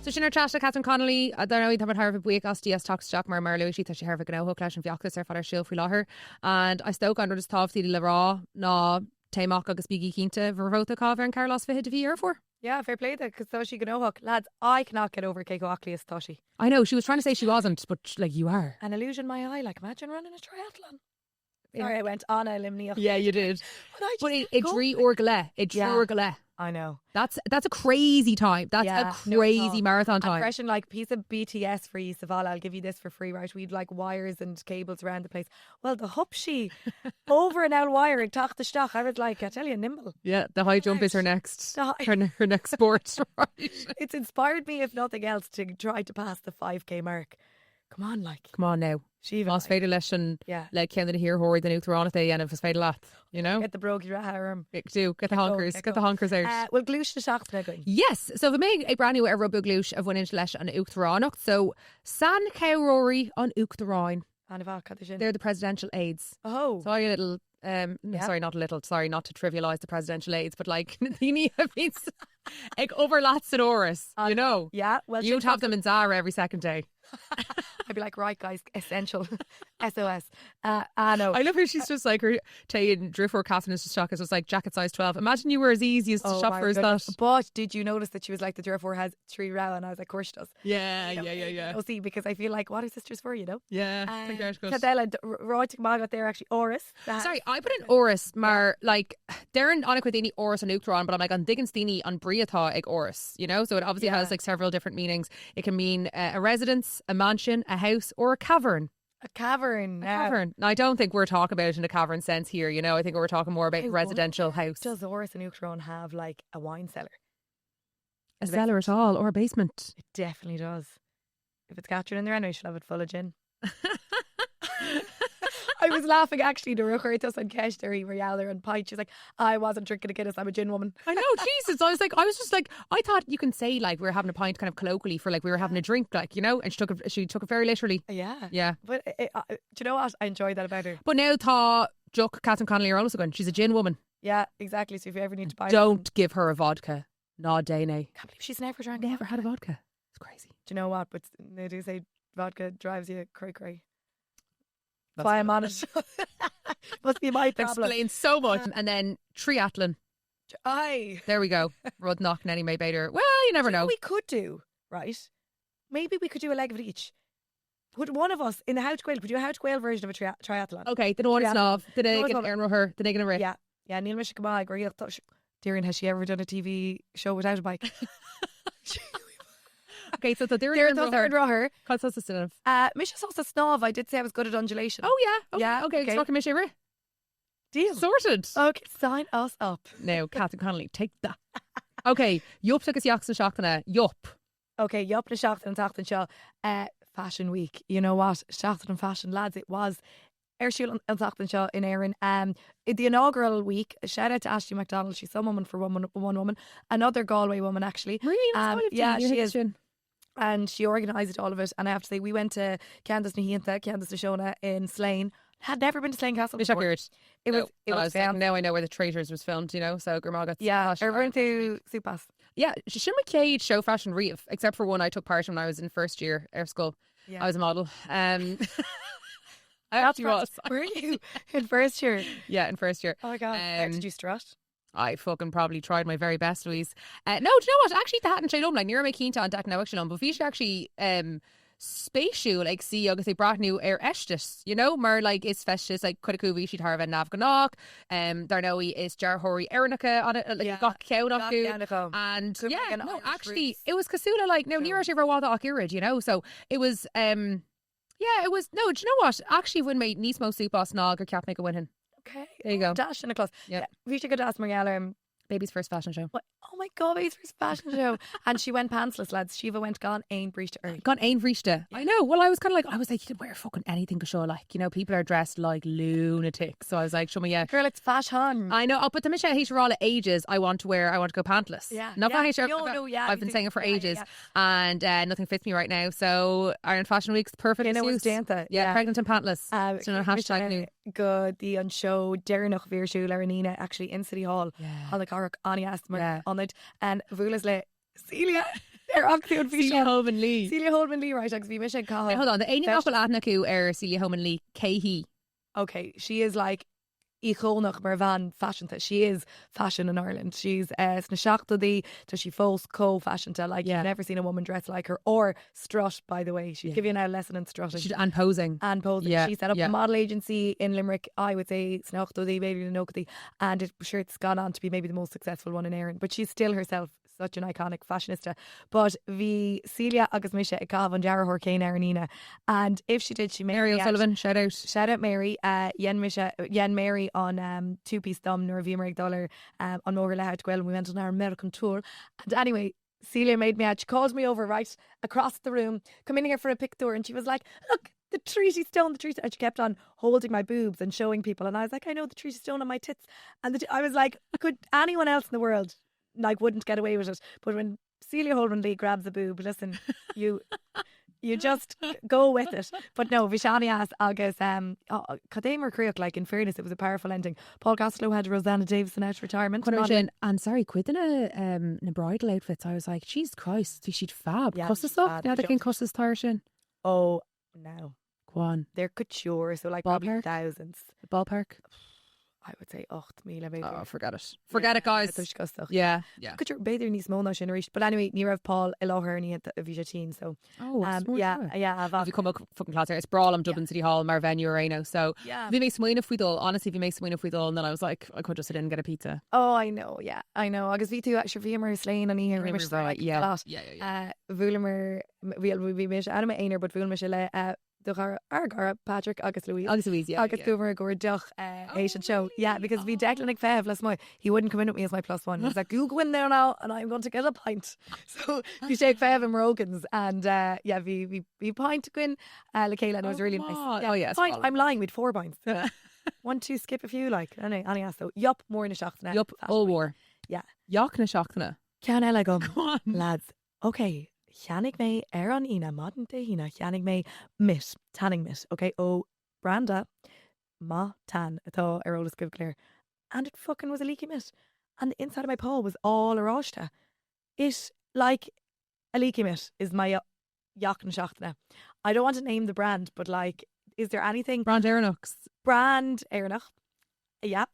So sin ar trasta Catherine Connolly I don't know tamad Harvey buich as días toghchán mar Louise tá sé Harvey gnáth leis an bheachtas ar fadar siúl faoi láthair and I stoke under the tábhtí le rá ná téach agus bíí cínta bharvóta cábhar an Carlos fihead a bhí ar for. Yeah, fair play there, because though she can hook. Lads, I cannot get over Keiko Ackley's Toshi. I know, she was trying to say she wasn't, but like you are. An illusion my eye, like imagine running a triathlon. Sorry, I went on a limney. Yeah, you did. But it drew or gale. It drew or gale. I know. That's a crazy time. That's a crazy marathon time. Impression like piece of BTS for you, Savala. I'll give you this for free, right? We'd like wires and cables around the place. Well, the hupshy over an owl wire and tach the stock. I was like, I tell you, nimble. Yeah, the high jump is her next her next sport. Right. It's inspired me, if nothing else, to try to pass the 5k mark. Come on, like. Come on now. Síomha. Más féidir leis an le ceann na hiarrthóir den uachtaránachta dhéanamh is féidir leat, you know? Get the brogue arm. Get the honkers out. Well, glúis na seachtaine going. Yes, so the main brand new rubber glúis of winning leis an uachtaránacht. So San Cowrory on Uachtaráin. They're the presidential aides. Oh. So I a little sorry, not a little, sorry, not to trivialise the presidential aides, but like Nini means like over lots of Oris, you know. Yeah, well, you'd have them in Zara every second day. I'd be like, right, guys, essential, SOS. I know. I love how she's just like her taking Driftwood Catherine is just shocked. It's like jacket size 12. Imagine you were as easy as to shop for as that. But did you notice that she was like, the Driftwood has 3 row? And I was like, of course she does. Yeah. Oh, see, because I feel like, what are sisters for, you know? Yeah. I think that's good. Cadella, right to got there actually, Oris. Sorry, I put in Oris, maar like, Darren Anaquidini Oris and Uachtaráin, but I'm like, on Digginstini on Briatha ag Oris, you know? So it obviously has like several different meanings. It can mean a residence, a mansion, a house, or a cavern. A cavern. Now, I don't think we're talking about it in a cavern sense here, you know. I think we're talking more about residential house. Does Oris and Uachtaráin have like a wine cellar? A cellar at all, or a basement? It definitely does. If it's Catherine in there anyway, she'll have it full of gin. I was laughing actually to Ruchirtos and Kesh there, Rialler and Pint. She's like, I wasn't drinking a Guinness, I'm a gin woman. I know, Jesus. I was just like, I thought you can say like we were having a pint kind of colloquially for like we were having a drink, like, you know, and she took it very literally. Yeah. But do you know what? I enjoyed that about her. But now Catherine Connolly are also going, she's a gin woman. Yeah, exactly. So if you ever need to buy don't give her a vodka. No, Dane. Can't believe she's never drank. Never had a vodka. It's crazy. Do you know what? But they do say vodka drives you cray. That's why I'm on it. Must be my problem. Explains so much. And then triathlon. Aye. There we go. Rud knocking any may better. Well, you never know. We could do, right? Maybe we could do a leg of it each. Would one of us in the Houch Gael, could do a Houch Gael version of a triathlon? Okay, the one snob. Did I get Aaron Roher? Did I get a ray? Yeah, Neil Mishikama, Doireann, has she ever done a TV show without a bike? Okay, so Doireann Roher. What's the synonym? Misha Sosa Snob. I did say I was good at undulation. Oh yeah. Okay. It's fucking Misha. Deal. Sorted. Okay, sign us up. Now, Catherine Connolly, take that. Okay, Yup agus Yaks na Seachtaine. Yup. Okay, Yup na Seachtaine and Tachtaine Seo. Fashion Week. You know what? Seachtaine and fashion, lads. It was Airshul and Tachtaine Seo in Erin. The inaugural week. Shout out to Ashley McDonald. She's some woman for one woman. Another Galway woman, actually. Really? Yeah, she is. And she organised all of it. And I have to say, we went to Candace na Shona in Slane. Had never been to Slane Castle before. It was filmed. Now I know where the Traitors was filmed, you know, so Gurmagat. Yeah, everyone to Supas. Yeah, Shimmer Cade show fashion reef, except for one I took part in when I was in first year air school. Yeah. I was a model. I actually was. Were you in first year? Yeah, in first year. Oh my God. Did you strut? I fucking probably tried my very best, Louise. No, do you know what? Actually, that and Shailom, like, near my Quinta and Deck now, actually, but we should actually spatial, like, see, agus they brought new air estes, you know, more like it's festus, like, Kudakuvi, she'd have an Navganok, Darnoe is Jarhori Ernica on it, like, got Kaunaku, and yeah, no, actually, it was Kasula, like, no, near Shiver Wada Akirid, you know, so it was, yeah, it was, no, do you know what? Actually, when my Nismo Supas Nog or Cap make a winning. Okay. There you go. Dash in a class. Yeah. We should go to ask Mariella. Baby's first fashion show. What? Oh my God, baby's first fashion show. And she went pantsless, lads. Shiva went gone ain breachta early. Gone ain breachta. I know. Well, I was kind of like, you can wear fucking anything to show, like, you know, people are dressed like lunatics. So I was like, show me, yeah. Girl, it's fashion. I know. Oh, but the Michelle Hisharala ages, I want to go pantless. Yeah. Not yeah. I've been saying it for ages. And nothing fits me right now. So Ireland Fashion Week's perfect. You know, it's Danta. Yeah, pregnant and pantless. So no hashtag new. Good. The unshow. Derinoch Virshul Aranina actually in City Hall. Yeah. Halakarok Anya Asthma on it. And Vulas le Celia. They're actually Celia Holman Lee. Celia Holman Lee, right? Because we miss hold on. The Aini Nochel Adnaku Cecilia Holman Lee Kehi. Okay, she is like íchonach mar bhean fashionta. She is fashion in Ireland. She's sna seachtaí, does she false co-fashionta. Like you've never seen a woman dress like her, or strut, by the way. She'd give you now a lesson in strutting. And posing. And posing. Yeah, She set up a model agency in Limerick, I would say sneachtaí, maybe Nokati, and it's gone on to be maybe the most successful one in Éireann. But she's still herself such an iconic fashionista. But the Celia agus Misha a Cav on Jarrahor Kane Aranina, and if she did, she Mary O'Sullivan, shout out Mary, Yen Mary on two-piece thumb nor Vimer dollar on Mower Lighthearted Gwell, and we went on our American tour. And anyway, Celia made me out. She called me over right across the room, come in here for a picture, and she was like, look, the treaty stone, the treaty. And she kept on holding my boobs and showing people, and I was like, I know the treaty stone on my tits. And I was like, could anyone else in the world like wouldn't get away with it? But when Celia Holman Lee grabs a boob, listen, you just go with it. But no, Vishani asked agus Cadémer Creoch, like in fairness, it was a powerful ending. Paul Costello had Rosanna Davison out of retirement. And sorry, quid in a bridal outfits. I was like, Jesus Christ, she'd fab. Yeah, Cusses stuff. Yeah, they can cusses Tarshin. Oh no. Go on. They're couture, so like Ballpark? probably thousands. Ballpark. I would say 8,000 maybe. Oh, forget it. Forget it, guys. Yeah. Couture Beidir ní smó ná sin ríist. But anyway, ní raibh Paul I láthar ní a bhí sé teen, so If you come up fucking class it's brawl am Dublin City Hall, mar venue right now. So if you make smoin if we do, honestly, if you make smoin if we do, and then I was like, I could just sit in and get a pizza. Oh, I know, yeah, I know. Agus bhí tú actually bhí mar sléin an ihe yeah. Bhuilimar bhí mis anime einar, but bhuilimar se le Argara Patrick agus Louise agus Coomer go duch Asian show, because we Declan Fev last night, he wouldn't come in with me as my plus one. He was like, you go in there now and I'm going to get a pint. So we shake Fev and Rogan's, and we pint to go in Lakayla, and it was really nice. Fine, I'm lying with 4 pints. 1, 2, skip a few, like any asked though. Yup, more in a shachtana. Yup, all war. Yeah. Yuck na shachtana. Can I go on, lads? Okay. Cheannig mé an ina madan de hina cheannig mé mit tanning mit, okay? Oh, Branda ma tan atá rolas go clear, and it fucking was a leaky mit, and the inside of my paw was all arashta. It like a leaky mit is my yakin shachtna. I don't want to name the brand, but like, is there anything brand Aranach? Yeah.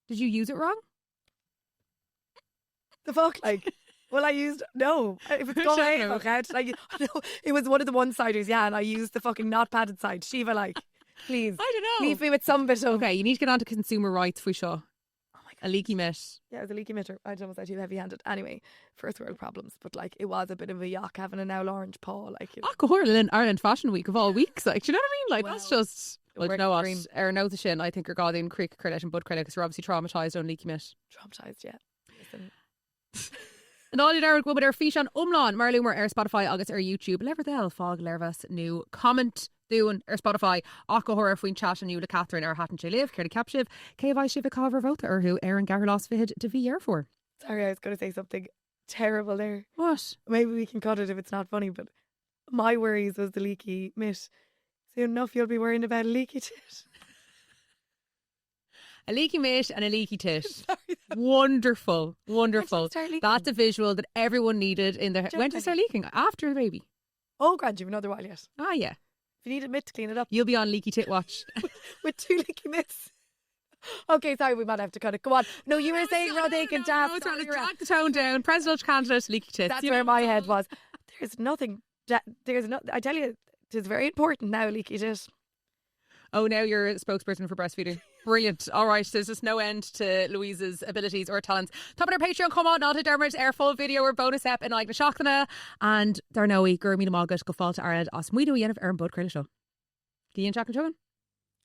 Did you use it wrong? The fuck, like. Well, I used if it's gone out, it was one of the one-siders, and I used the fucking not padded side. Síomha, like, please, I don't know, leave me with some bit of. Okay, you need to get on to consumer rights for sure. Oh my God, a leaky mitt. Yeah, it was a leaky mitter. I don't know, was I too heavy-handed? Anyway, first world problems, but like it was a bit of a yuck having an owl orange paw, like. Go Ireland Fashion Week of all weeks, like, do you know what I mean? Like, that's just. Well, you know what? Know the shin. I think you're Guardian Creek Credit and Bud Credit because you're obviously traumatised on leaky mitt. Traumatised, yeah. Listen. And all in go with our fish on umlawn, Marlúmer, Spotify, agus YouTube. Leverdell, fog, lervas, new comment doing Spotify. Acohora, Fuin chat and you, the Catherine, our hat and she live, Kerry Capshiv, Kavai Shiva Cover Vota, or who Aaron Garlos Fihid to VR for. Sorry, I was going to say something terrible there. What? Maybe we can cut it if it's not funny, but my worries was the leaky mitt. Soon enough, you'll be worrying about a leaky tit. A leaky mitt and a leaky tit. Wonderful. That's a visual that everyone needed in their. When did it start leaking? After the baby. Oh, grand, you've another while yet. Ah, yeah. If you need a mitt to clean it up, you'll be on leaky tit watch. with 2 leaky mitts. Okay, sorry, we might have to cut it. Go on. No, you were saying Roderick and Jazz. No, it's trying to drag the tone down. Presidential candidate, leaky tits. That's where my head was. There's nothing. I tell you, it's very important now, leaky tit. Oh, now you're a spokesperson for breastfeeding. Brilliant. All right, there's just no end to Louise's abilities or talents. Top of our Patreon, come on, not a Dermot, our full video or bonus ep in like the Shockana. And Darnoe, Gurmina Margaret, go fall to Ireland. As we do, of Aaron Bud Credit Show. Gian Jack and Joan?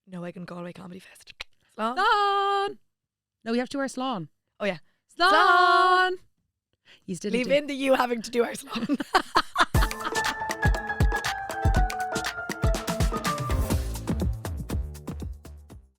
No, I can Galway Comedy Fest. Slán. No, we have to do our slán. Oh, yeah. Slán. Leave in the you having to do our slán.